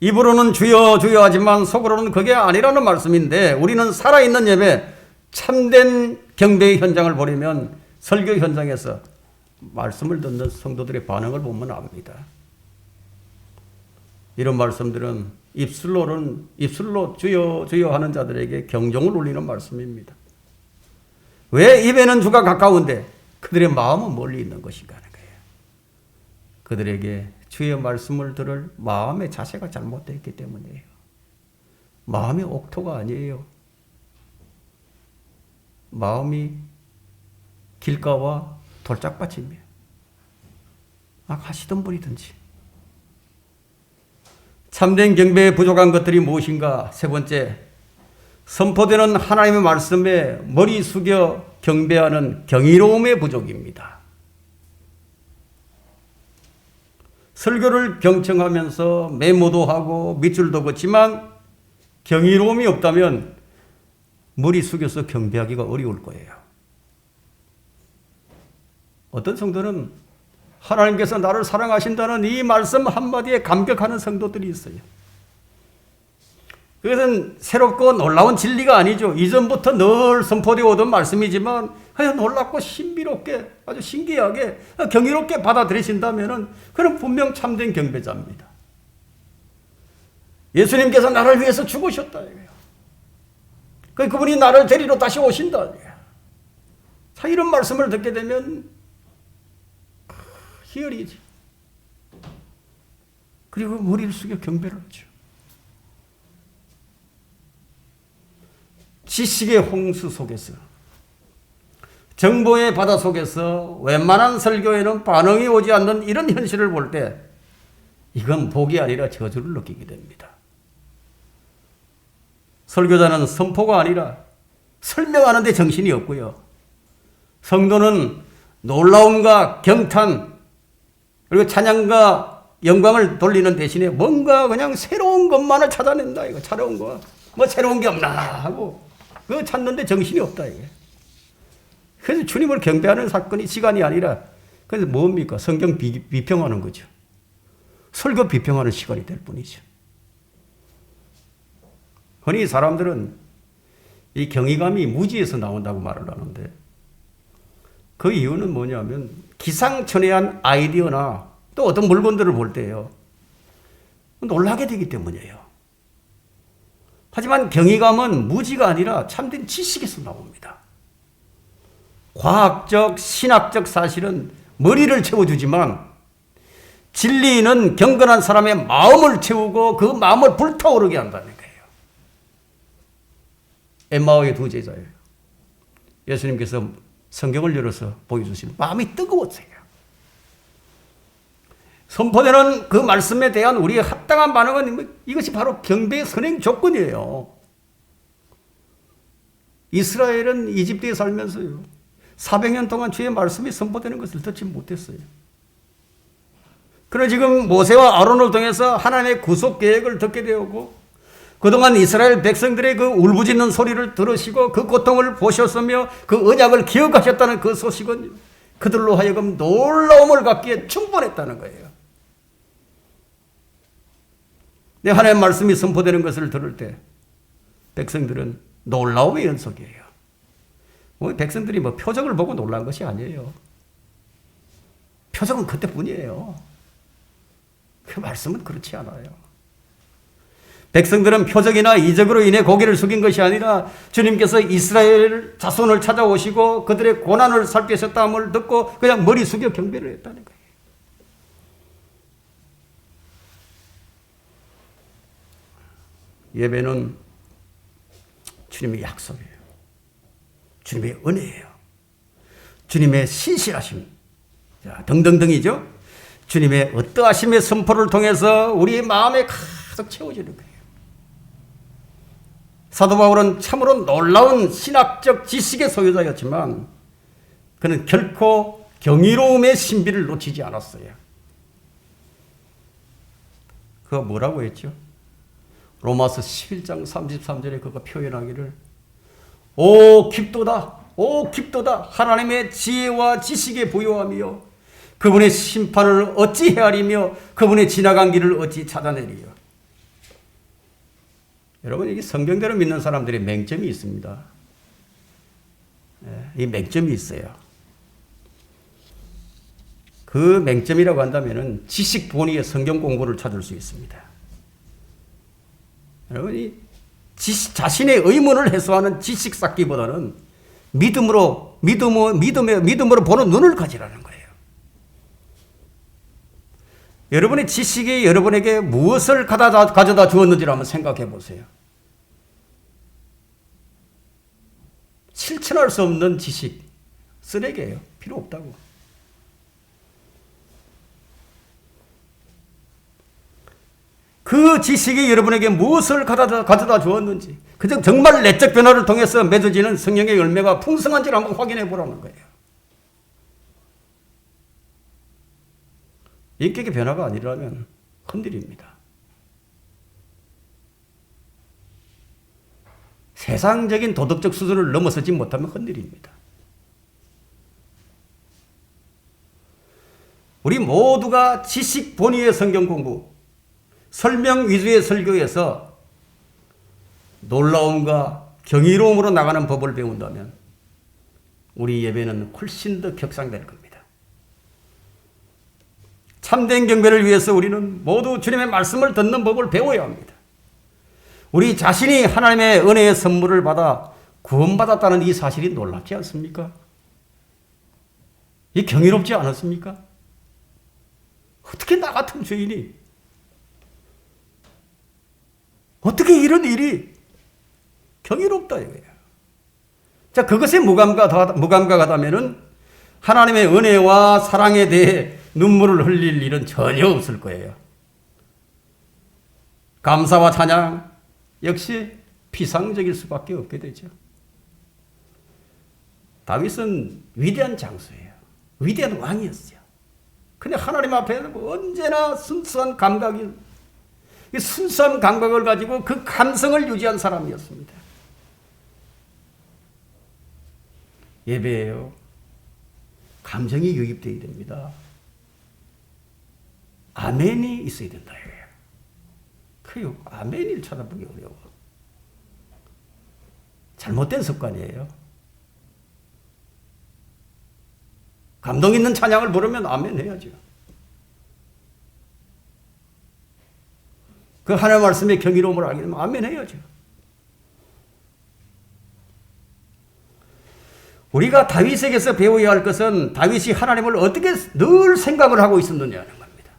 S1: 입으로는 주여 주여 하지만 속으로는 그게 아니라는 말씀인데 우리는 살아있는 예배, 참된 경배의 현장을 보려면 설교 현장에서 말씀을 듣는 성도들의 반응을 보면 압니다. 이런 말씀들은 입술로 주여 주여 하는 자들에게 경종을 울리는 말씀입니다. 왜 입에는 주가 가까운데 그들의 마음은 멀리 있는 것인가 하는 거예요. 그들에게 주의 말씀을 들을 마음의 자세가 잘못되어 있기 때문이에요. 마음이 옥토가 아니에요. 마음이 길가와 돌짝밭이며 하시던 분이든지. 참된 경배에 부족한 것들이 무엇인가? 세 번째, 선포되는 하나님의 말씀에 머리 숙여 경배하는 경이로움의 부족입니다. 설교를 경청하면서 메모도 하고 밑줄도 긋지만 경이로움이 없다면 머리 숙여서 경배하기가 어려울 거예요. 어떤 성도는 하나님께서 나를 사랑하신다는 이 말씀 한마디에 감격하는 성도들이 있어요. 그것은 새롭고 놀라운 진리가 아니죠. 이전부터 늘 선포되어 오던 말씀이지만 그냥 놀랍고 신비롭게 아주 신기하게 경이롭게 받아들이신다면 그는 분명 참된 경배자입니다. 예수님께서 나를 위해서 죽으셨다. 그분이 나를 데리러 다시 오신다. 자, 이런 말씀을 듣게 되면 희열이지. 그리고 머리를 숙여 경배를 하죠. 지식의 홍수 속에서, 정보의 바다 속에서 웬만한 설교에는 반응이 오지 않는 이런 현실을 볼 때 이건 복이 아니라 저주를 느끼게 됩니다. 설교자는 선포가 아니라 설명하는 데 정신이 없고요. 성도는 놀라움과 경탄 그리고 찬양과 영광을 돌리는 대신에 뭔가 그냥 새로운 것만을 찾아낸다. 이거 새로운 거. 뭐 새로운 게 없나 하고 그거 찾는데 정신이 없다. 이게. 그래서 주님을 경배하는 사건이 시간이 아니라 그래서 뭡니까? 성경 비평하는 거죠. 설교 비평하는 시간이 될 뿐이죠. 흔히 사람들은 이 경이감이 무지에서 나온다고 말을 하는데 그 이유는 뭐냐면 기상천외한 아이디어나 또 어떤 물건들을 볼 때요. 놀라게 되기 때문이에요. 하지만 경이감은 무지가 아니라 참된 지식에서 나옵니다. 과학적, 신학적 사실은 머리를 채워주지만 진리는 경건한 사람의 마음을 채우고 그 마음을 불타오르게 한다는 거예요. 엠마오의 두 제자예요. 예수님께서 성경을 열어서 보여주시면 마음이 뜨거웠어요. 선포되는 그 말씀에 대한 우리의 합당한 반응은 이것이 바로 경배의 선행 조건이에요. 이스라엘은 이집트에 살면서요. 400년 동안 주의 말씀이 선포되는 것을 듣지 못했어요. 그러나 지금 모세와 아론을 통해서 하나님의 구속 계획을 듣게 되었고 그동안 이스라엘 백성들의 그 울부짖는 소리를 들으시고 그 고통을 보셨으며 그 언약을 기억하셨다는 그 소식은 그들로 하여금 놀라움을 갖기에 충분했다는 거예요. 내 하나님의 말씀이 선포되는 것을 들을 때 백성들은 놀라움의 연속이에요. 백성들이 뭐 표적을 보고 놀란 것이 아니에요. 표적은 그때뿐이에요. 그 말씀은 그렇지 않아요. 백성들은 표적이나 이적으로 인해 고개를 숙인 것이 아니라 주님께서 이스라엘 자손을 찾아오시고 그들의 고난을 살피셨다함을 듣고 그냥 머리 숙여 경배를 했다는 거예요. 예배는 주님의 약속이에요. 주님의 은혜예요. 주님의 신실하심 등등등이죠. 주님의 어떠하심의 선포를 통해서 우리의 마음에 가득 채워지는 거예요. 사도 바울은 참으로 놀라운 신학적 지식의 소유자였지만 그는 결코 경이로움의 신비를 놓치지 않았어요. 그가 뭐라고 했죠? 로마서 11장 33절에 그가 표현하기를 오 깊도다 하나님의 지혜와 지식에 부요하며 그분의 심판을 어찌 헤아리며 그분의 지나간 길을 어찌 찾아내리요. 여러분 이게 성경대로 믿는 사람들의 맹점이 있습니다. 이 맹점이 있어요. 그 맹점이라고 한다면 지식 본위의 성경 공부를 찾을 수 있습니다. 여러분이 자신의 의문을 해소하는 지식 쌓기보다는 믿음으로 보는 눈을 가지라는 거예요. 여러분의 지식이 여러분에게 무엇을 가져다 주었는지를 한번 생각해 보세요. 실천할 수 없는 지식, 쓰레기예요. 필요 없다고. 그 지식이 여러분에게 무엇을 가져다 주었는지, 그저 정말 내적 변화를 통해서 맺어지는 성령의 열매가 풍성한지를 한번 확인해 보라는 거예요. 인격의 변화가 아니라면 큰일입니다. 세상적인 도덕적 수준을 넘어서지 못하면 큰일입니다. 우리 모두가 지식 본위의 성경 공부, 설명 위주의 설교에서 놀라움과 경이로움으로 나가는 법을 배운다면 우리 예배는 훨씬 더 격상될 겁니다. 참된 경배를 위해서 우리는 모두 주님의 말씀을 듣는 법을 배워야 합니다. 우리 자신이 하나님의 은혜의 선물을 받아 구원받았다는 이 사실이 놀랍지 않습니까? 이 경이롭지 않았습니까? 특히 나 같은 죄인이 어떻게 이런 일이 경이롭다 이거예요. 자, 그것에 무감각하다면은 하나님의 은혜와 사랑에 대해 눈물을 흘릴 일은 전혀 없을 거예요. 감사와 찬양 역시 피상적일 수밖에 없게 되죠. 다윗은 위대한 장수예요. 위대한 왕이었어요. 근데 하나님 앞에는 언제나 순수한 감각이, 이 순수한 감각을 가지고 그 감성을 유지한 사람이었습니다. 예배예요. 감정이 유입되어야 됩니다. 아멘이 있어야 된다. 그 아멘을 찾아보기 어려워. 잘못된 습관이에요. 감동 있는 찬양을 부르면 아멘 해야죠. 그 하나님 말씀의 경이로움을 알게 되면 아멘 해야죠. 우리가 다윗에게서 배워야 할 것은 다윗이 하나님을 어떻게 늘 생각을 하고 있었느냐는 겁니다.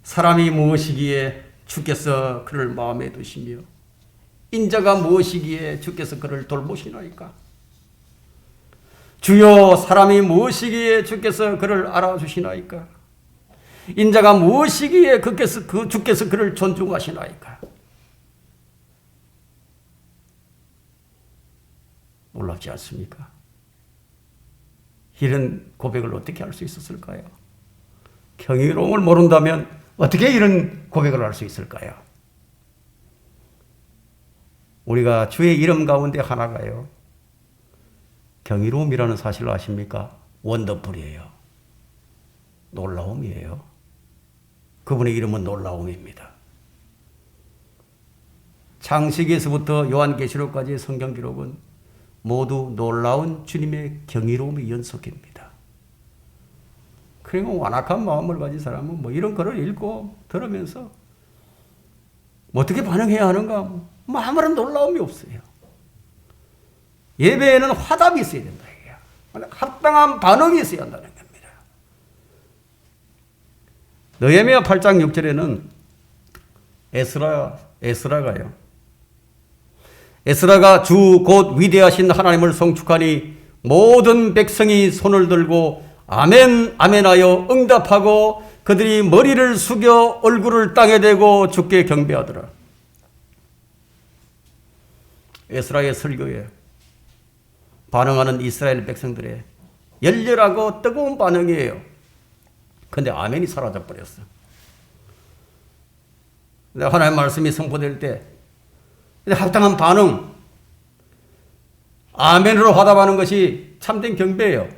S1: 사람이 무엇이기에 주께서 그를 마음에 두시며 인자가 무엇이기에 주께서 그를 돌보시나이까. 주여, 사람이 무엇이기에 주께서 그를 알아주시나이까. 인자가 무엇이기에 주께서 그를 존중하시나이까. 놀랍지 않습니까? 이런 고백을 어떻게 할 수 있었을까요? 경이로움을 모른다면 어떻게 이런 고백을 할 수 있을까요? 우리가 주의 이름 가운데 하나가요, 경이로움이라는 사실을 아십니까? 원더풀이에요. 놀라움이에요. 그분의 이름은 놀라움입니다. 창세기에서부터 요한계시록까지의 성경 기록은 모두 놀라운 주님의 경이로움의 연속입니다. 그리고 완악한 마음을 가진 사람은 뭐 이런 글을 읽고 들으면서 뭐 어떻게 반응해야 하는가, 뭐 아무런 놀라움이 없어요. 예배에는 화답이 있어야 된다. 합당한 반응이 있어야 한다는 겁니다. 느헤미야 8장 6절에는 에스라가 주 곧 위대하신 하나님을 송축하니 모든 백성이 손을 들고 아멘 아멘하여 응답하고 그들이 머리를 숙여 얼굴을 땅에 대고 주께 경배하더라. 에스라의 설교에 반응하는 이스라엘 백성들의 열렬하고 뜨거운 반응이에요. 그런데 아멘이 사라져버렸어. 하나님의 말씀이 선포될 때 합당한 반응, 아멘으로 화답하는 것이 참된 경배예요.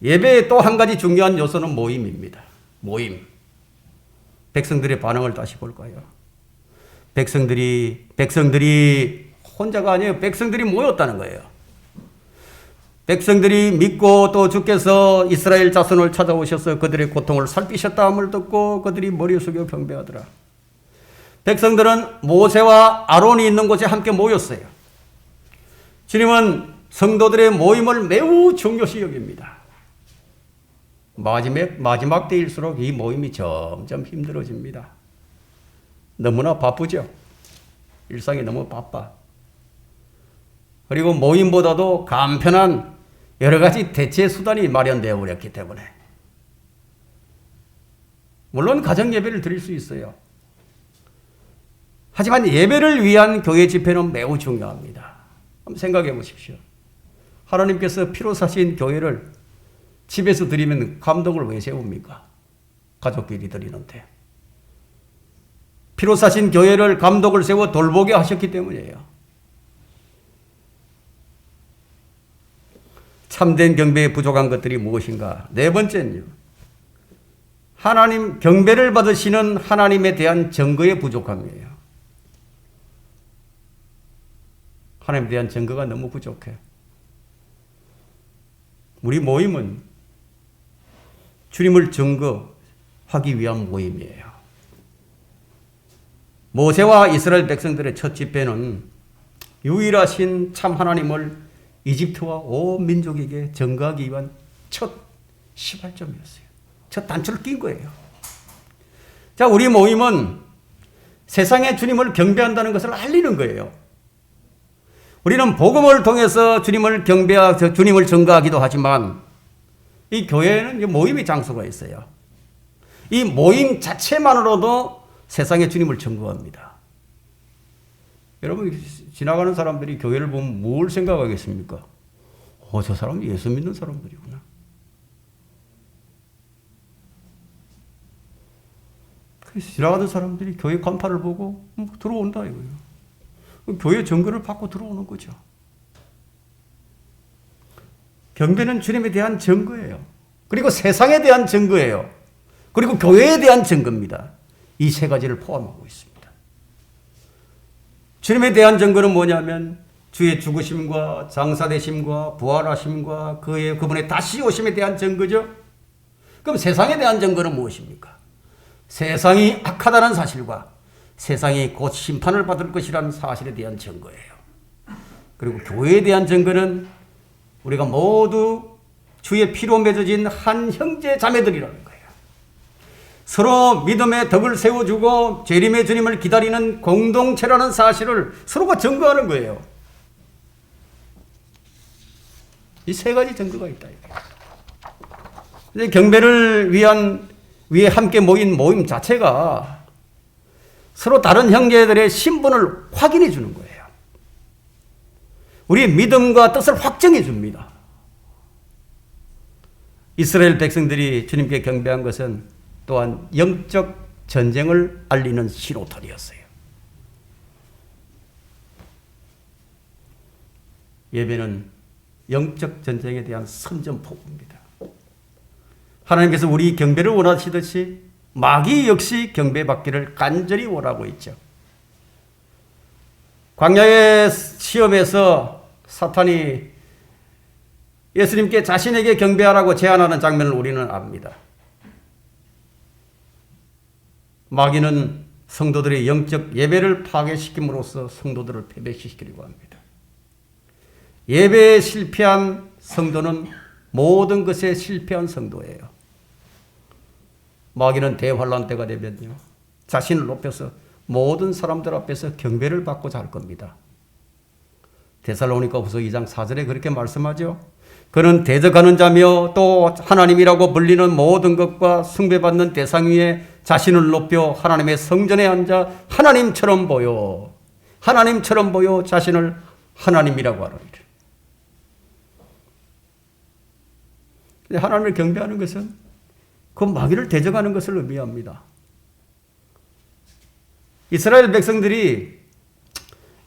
S1: 예배의 또 한 가지 중요한 요소는 모임입니다. 모임. 백성들의 반응을 다시 볼까요? 백성들이 혼자가 아니에요. 백성들이 모였다는 거예요. 백성들이 믿고 또 주께서 이스라엘 자손을 찾아오셔서 그들의 고통을 살피셨다 함을 듣고 그들이 머리 숙여 경배하더라. 백성들은 모세와 아론이 있는 곳에 함께 모였어요. 주님은 성도들의 모임을 매우 중요시 여깁니다. 마지막 때일수록 이 모임이 점점 힘들어집니다. 너무나 바쁘죠. 일상이 너무 바빠. 그리고 모임보다도 간편한 여러 가지 대체 수단이 마련되어 버렸기 때문에. 물론 가정 예배를 드릴 수 있어요. 하지만 예배를 위한 교회 집회는 매우 중요합니다. 한번 생각해 보십시오. 하나님께서 피로 사신 교회를 집에서 드리면 감독을 왜 세웁니까? 가족끼리 드리는데. 피로 사신 교회를 감독을 세워 돌보게 하셨기 때문이에요. 참된 경배에 부족한 것들이 무엇인가? 네 번째는요, 하나님 경배를 받으시는 하나님에 대한 증거의 부족함이에요. 하나님에 대한 증거가 너무 부족해. 우리 모임은 주님을 증거하기 위한 모임이에요. 모세와 이스라엘 백성들의 첫 집회는 유일하신 참 하나님을 이집트와 온 민족에게 전가하기 위한 첫 시발점이었어요. 첫 단추를 낀 거예요. 자, 우리 모임은 세상에 주님을 경배한다는 것을 알리는 거예요. 우리는 복음을 통해서 주님을 주님을 전가하기도 하지만 이 교회에는 모임의 장소가 있어요. 이 모임 자체만으로도 세상에 주님을 전가합니다. 여러분, 지나가는 사람들이 교회를 보면 뭘 생각하겠습니까? 저 사람은 예수 믿는 사람들이구나. 그래서 지나가는 사람들이 교회 간판을 보고 들어온다 이거예요. 교회 증거를 받고 들어오는 거죠. 경배는 주님에 대한 증거예요. 그리고 세상에 대한 증거예요. 그리고 교회에 대한 증거입니다. 이 세 가지를 포함하고 있습니다. 주님에 대한 증거는 뭐냐면 주의 죽으심과 장사되심과 부활하심과 그분의 다시 오심에 대한 증거죠. 그럼 세상에 대한 증거는 무엇입니까? 세상이 악하다는 사실과 세상이 곧 심판을 받을 것이라는 사실에 대한 증거예요. 그리고 교회에 대한 증거는 우리가 모두 주의 피로 맺어진 한 형제 자매들이라는 거예요. 서로 믿음의 덕을 세워주고 재림의 주님을 기다리는 공동체라는 사실을 서로가 증거하는 거예요. 이 세 가지 증거가 있다. 이제 경배를 위해 함께 모인 모임 자체가 서로 다른 형제들의 신분을 확인해 주는 거예요. 우리의 믿음과 뜻을 확정해 줍니다. 이스라엘 백성들이 주님께 경배한 것은 또한 영적 전쟁을 알리는 신호탄이었어요. 예배는 영적 전쟁에 대한 선전포고입니다. 하나님께서 우리 경배를 원하시듯이 마귀 역시 경배받기를 간절히 원하고 있죠. 광야의 시험에서 사탄이 예수님께 자신에게 경배하라고 제안하는 장면을 우리는 압니다. 마귀는 성도들의 영적 예배를 파괴시킴으로써 성도들을 패배시키려고 합니다. 예배에 실패한 성도는 모든 것에 실패한 성도예요. 마귀는 대환란 때가 되면요, 자신을 높여서 모든 사람들 앞에서 경배를 받고자 할 겁니다. 데살로니가후서 2장 4절에 그렇게 말씀하죠. 그는 대적하는 자며 또 하나님이라고 불리는 모든 것과 숭배받는 대상 위에 자신을 높여 하나님의 성전에 앉아 하나님처럼 보여 자신을 하나님이라고 하느니라. 하나님을 경배하는 것은 그 마귀를 대적하는 것을 의미합니다. 이스라엘 백성들이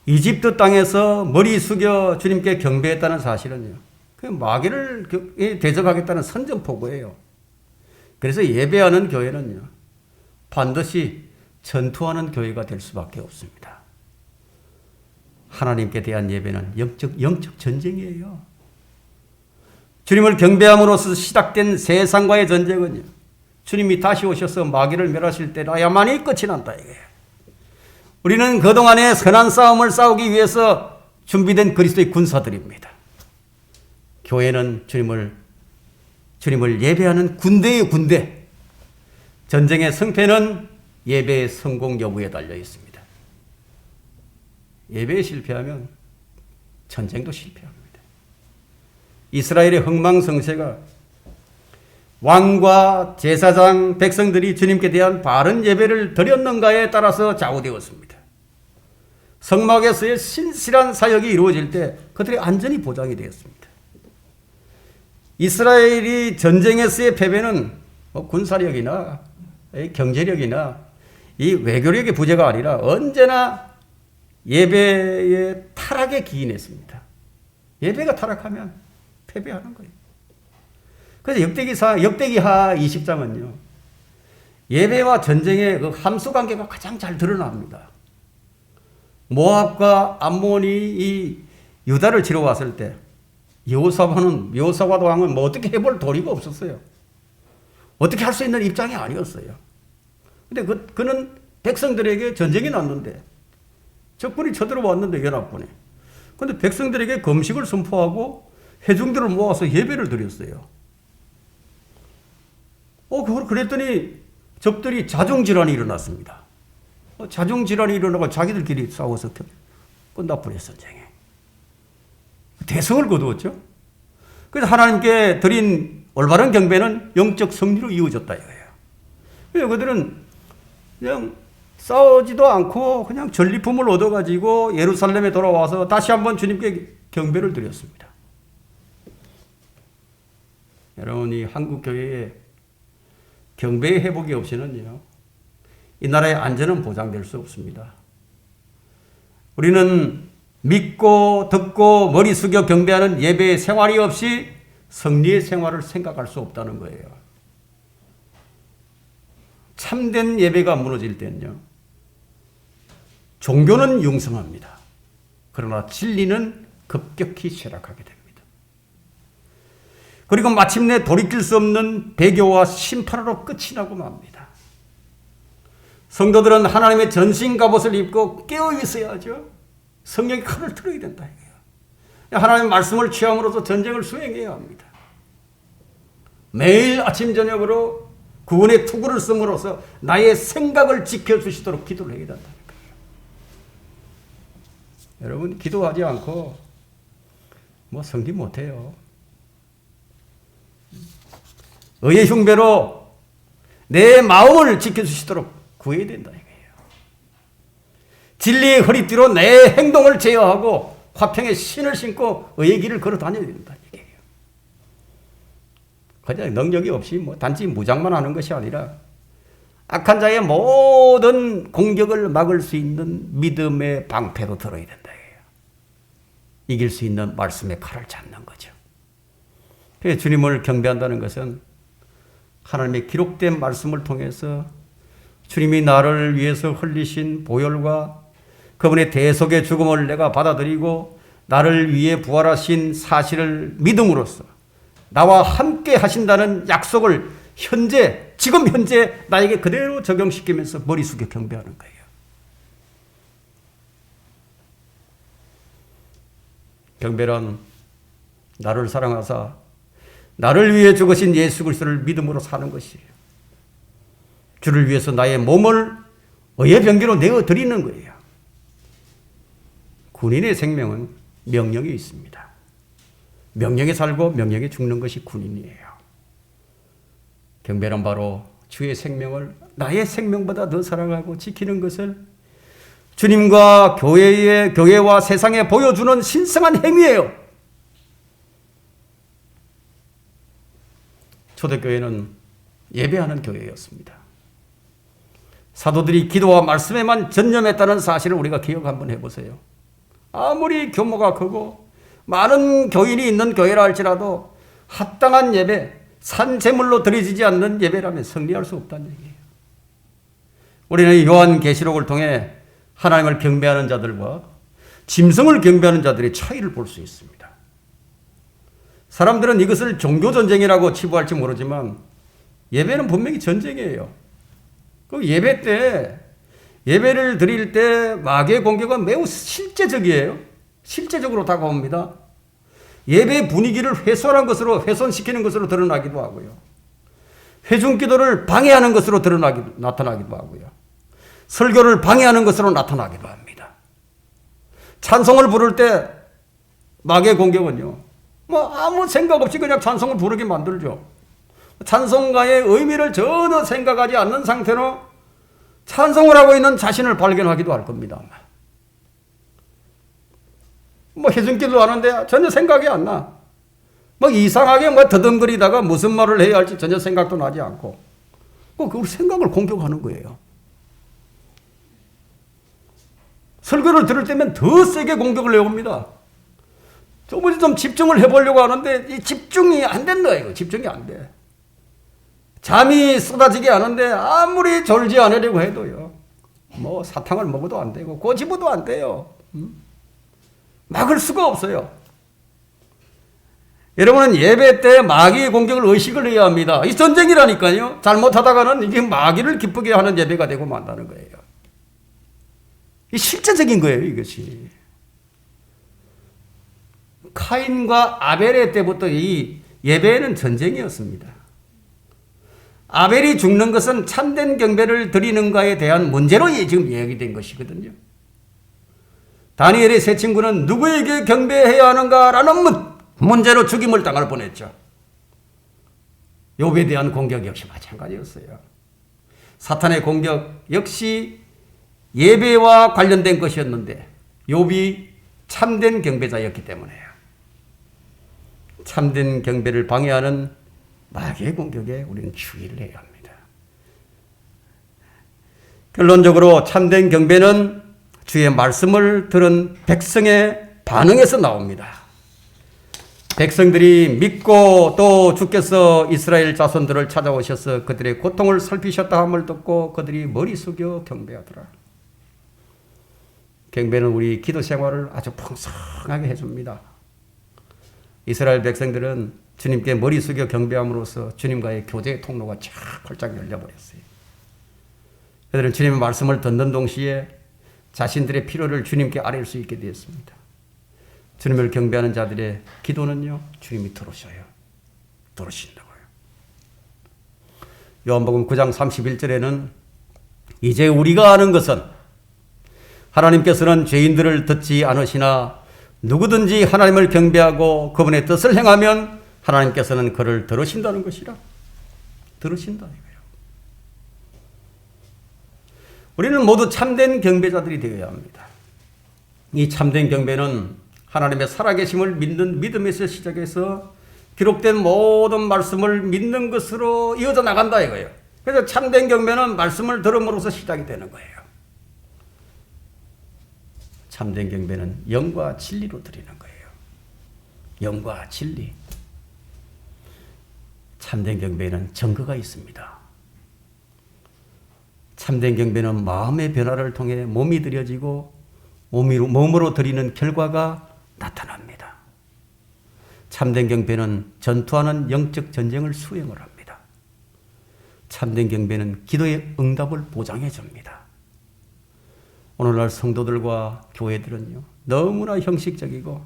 S1: 이집트 땅에서 머리 숙여 주님께 경배했다는 사실은요, 그 마귀를 대적하겠다는 선전포고예요. 그래서 예배하는 교회는요, 반드시 전투하는 교회가 될 수밖에 없습니다. 하나님께 대한 예배는 영적 전쟁이에요. 주님을 경배함으로써 시작된 세상과의 전쟁은요, 주님이 다시 오셔서 마귀를 멸하실 때라야만이 끝이 난다 이거예요. 우리는 그동안의 선한 싸움을 싸우기 위해서 준비된 그리스도의 군사들입니다. 교회는 주님을 예배하는 군대의 군대. 전쟁의 승패는 예배의 성공 여부에 달려 있습니다. 예배에 실패하면 전쟁도 실패합니다. 이스라엘의 흥망성쇠가 왕과 제사장, 백성들이 주님께 대한 바른 예배를 드렸는가에 따라서 좌우되었습니다. 성막에서의 신실한 사역이 이루어질 때 그들의 안전이 보장이 되었습니다. 이스라엘이 전쟁에서의 패배는 군사력이나 경제력이나 이 외교력의 부재가 아니라 언제나 예배의 타락에 기인했습니다. 예배가 타락하면 패배하는 거예요. 그래서 역대기하 20장은요, 예배와 전쟁의 그 함수관계가 가장 잘 드러납니다. 모압과 암몬이 이 유다를 치러 왔을 때 여호사밧 왕은 뭐 어떻게 해볼 도리가 없었어요. 어떻게 할 수 있는 입장이 아니었어요. 근데 그는 백성들에게 전쟁이 났는데 적군이 쳐들어왔는데 연합군에 근데 백성들에게 금식을 선포하고 회중들을 모아서 예배를 드렸어요. 그랬더니 적들이 자중질환이 일어났습니다. 자중질환이 일어나고 자기들끼리 싸워서 끝나버렸어요, 전쟁에. 대성을 거두었죠. 그래서 하나님께 드린 올바른 경배는 영적 승리로 이어졌다 이거예요. 그들은 그냥 싸우지도 않고 그냥 전리품을 얻어가지고 예루살렘에 돌아와서 다시 한번 주님께 경배를 드렸습니다. 여러분, 이 한국 교회에 경배의 회복이 없이는요, 이 나라의 안전은 보장될 수 없습니다. 우리는 믿고 듣고 머리 숙여 경배하는 예배의 생활이 없이 승리의 생활을 생각할 수 없다는 거예요. 참된 예배가 무너질 때는요, 종교는 융성합니다. 그러나 진리는 급격히 쇠락하게 됩니다. 그리고 마침내 돌이킬 수 없는 배교와 심판으로 끝이 나고 맙니다. 성도들은 하나님의 전신 갑옷을 입고 깨어 있어야죠. 성령의 칼을 들어야 된다 이거예요. 하나님의 말씀을 취함으로써 전쟁을 수행해야 합니다. 매일 아침 저녁으로 구원의 투구를 쓰므로써 나의 생각을 지켜주시도록 기도를 해야 된다는 거예요. 여러분, 기도하지 않고 승리 못해요. 의의 흉배로 내 마음을 지켜주시도록 구해야 된다 이거예요. 진리의 허리띠로 내 행동을 제어하고 화평의 신을 신고 의의 길을 걸어 다녀야 된다 이거예요. 그냥 능력이 없이 단지 무장만 하는 것이 아니라 악한 자의 모든 공격을 막을 수 있는 믿음의 방패로 들어야 된다 이거예요. 이길 수 있는 말씀의 칼을 잡는 거죠. 그래서 주님을 경배한다는 것은 하나님의 기록된 말씀을 통해서 주님이 나를 위해서 흘리신 보혈과 그분의 대속의 죽음을 내가 받아들이고 나를 위해 부활하신 사실을 믿음으로써 나와 함께 하신다는 약속을 지금 현재 나에게 그대로 적용시키면서 머리 숙여 경배하는 거예요. 경배란 나를 사랑하사 나를 위해 죽으신 예수 그리스도를 믿음으로 사는 것이에요. 주를 위해서 나의 몸을 의의 병기로 내어드리는 거예요. 군인의 생명은 명령이 있습니다. 명령에 살고 명령에 죽는 것이 군인이에요. 경배란 바로 주의 생명을 나의 생명보다 더 사랑하고 지키는 것을 주님과 교회와 세상에 보여주는 신성한 행위예요. 초대교회는 예배하는 교회였습니다. 사도들이 기도와 말씀에만 전념했다는 사실을 우리가 기억 한번 해보세요. 아무리 규모가 크고 많은 교인이 있는 교회라 할지라도 합당한 예배, 산제물로 드려지지 않는 예배라면 승리할 수 없다는 얘기예요. 우리는 요한계시록을 통해 하나님을 경배하는 자들과 짐승을 경배하는 자들의 차이를 볼 수 있습니다. 사람들은 이것을 종교전쟁이라고 치부할지 모르지만 예배는 분명히 전쟁이에요. 그 예배 때, 예배를 드릴 때 마귀의 공격은 매우 실제적이에요. 실제적으로 다가옵니다. 예배 분위기를 훼손시키는 것으로 드러나기도 하고요. 회중 기도를 방해하는 것으로 나타나기도 하고요. 설교를 방해하는 것으로 나타나기도 합니다. 찬송을 부를 때 마귀의 공격은요, 아무 생각 없이 그냥 찬송을 부르게 만들죠. 찬송가의 의미를 전혀 생각하지 않는 상태로 찬송을 하고 있는 자신을 발견하기도 할 겁니다. 회중기도 하는데 전혀 생각이 안 나. 이상하게 더듬거리다가 무슨 말을 해야 할지 전혀 생각도 나지 않고. 그 생각을 공격하는 거예요. 설교를 들을 때면 더 세게 공격을 해옵니다. 좀 집중을 해보려고 하는데 이 집중이 안 된다 이거. 집중이 안 돼. 잠이 쏟아지게 하는데 아무리 졸지 않으려고 해도요. 사탕을 먹어도 안 되고 꼬집어도 안 돼요. 막을 수가 없어요. 여러분은 예배 때 마귀의 공격을 의식을 해야 합니다. 이 전쟁이라니까요. 잘못하다가는 이게 마귀를 기쁘게 하는 예배가 되고 만다는 거예요. 이 실제적인 거예요, 이것이. 카인과 아벨의 때부터 이 예배는 전쟁이었습니다. 아벨이 죽는 것은 참된 경배를 드리는가에 대한 문제로 지금 얘기된 것이거든요. 다니엘의 세 친구는 누구에게 경배해야 하는가라는 문제로 죽임을 당할 뻔했죠. 욥에 대한 공격 역시 마찬가지였어요. 사탄의 공격 역시 예배와 관련된 것이었는데 욥이 참된 경배자였기 때문에요. 참된 경배를 방해하는 마귀의 공격에 우리는 주의를 해야 합니다. 결론적으로 참된 경배는 주의 말씀을 들은 백성의 반응에서 나옵니다. 백성들이 믿고 또 주께서 이스라엘 자손들을 찾아오셔서 그들의 고통을 살피셨다 함을 듣고 그들이 머리 숙여 경배하더라. 경배는 우리 기도 생활을 아주 풍성하게 해줍니다. 이스라엘 백성들은 주님께 머리 숙여 경배함으로써 주님과의 교제의 통로가 쫙 활짝 열려버렸어요. 그들은 주님의 말씀을 듣는 동시에 자신들의 필요를 주님께 아뢰 수 있게 되었습니다. 주님을 경배하는 자들의 기도는요, 주님이 들으셔요. 들으신다고요. 요한복음 9장 31절에는 이제 우리가 아는 것은 하나님께서는 죄인들을 듣지 않으시나 누구든지 하나님을 경배하고 그분의 뜻을 행하면 하나님께서는 그를 들으신다는 것이라. 들으신다 이거예요. 우리는 모두 참된 경배자들이 되어야 합니다. 이 참된 경배는 하나님의 살아계심을 믿는 믿음에서 시작해서 기록된 모든 말씀을 믿는 것으로 이어져 나간다 이거예요. 그래서 참된 경배는 말씀을 들음으로써 시작이 되는 거예요. 참된 경배는 영과 진리로 드리는 거예요. 영과 진리. 참된 경배에는 증거가 있습니다. 참된 경배는 마음의 변화를 통해 몸이 드려지고 몸으로 드리는 결과가 나타납니다. 참된 경배는 전투하는 영적 전쟁을 수행을 합니다. 참된 경배는 기도의 응답을 보장해 줍니다. 오늘날 성도들과 교회들은요, 너무나 형식적이고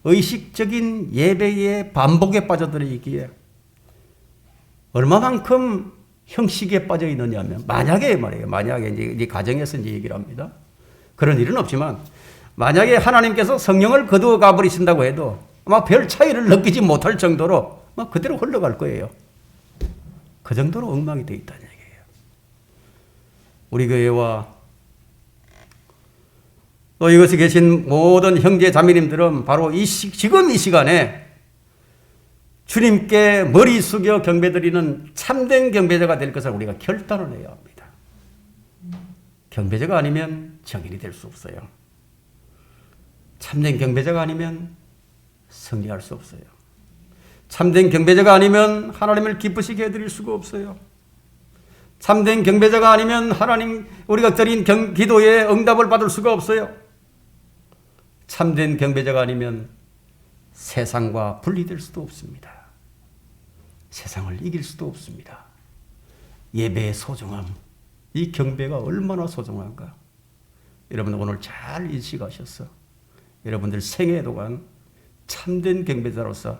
S1: 의식적인 예배의 반복에 빠져들기에 얼마만큼 형식에 빠져 있느냐면, 만약에 이제 가정에서 이제 얘기를 합니다. 그런 일은 없지만, 만약에 하나님께서 성령을 거두어 가버리신다고 해도 아마 별 차이를 느끼지 못할 정도로 그대로 흘러갈 거예요. 그 정도로 엉망이 되어 있다는 얘기예요. 우리 교회와 또 이곳에 계신 모든 형제 자매님들은 바로 지금 이 시간에 주님께 머리 숙여 경배드리는 참된 경배자가 될 것을 우리가 결단을 해야 합니다. 경배자가 아니면 정인이 될 수 없어요. 참된 경배자가 아니면 승리할 수 없어요. 참된 경배자가 아니면 하나님을 기쁘시게 해드릴 수가 없어요. 참된 경배자가 아니면 하나님 우리가 드린 기도에 응답을 받을 수가 없어요. 참된 경배자가 아니면 세상과 분리될 수도 없습니다. 세상을 이길 수도 없습니다. 예배의 소중함, 이 경배가 얼마나 소중한가. 여러분 오늘 잘 인식하셔서 여러분들 생애 동안 참된 경배자로서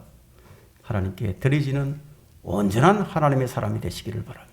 S1: 하나님께 드려지는 온전한 하나님의 사람이 되시기를 바랍니다.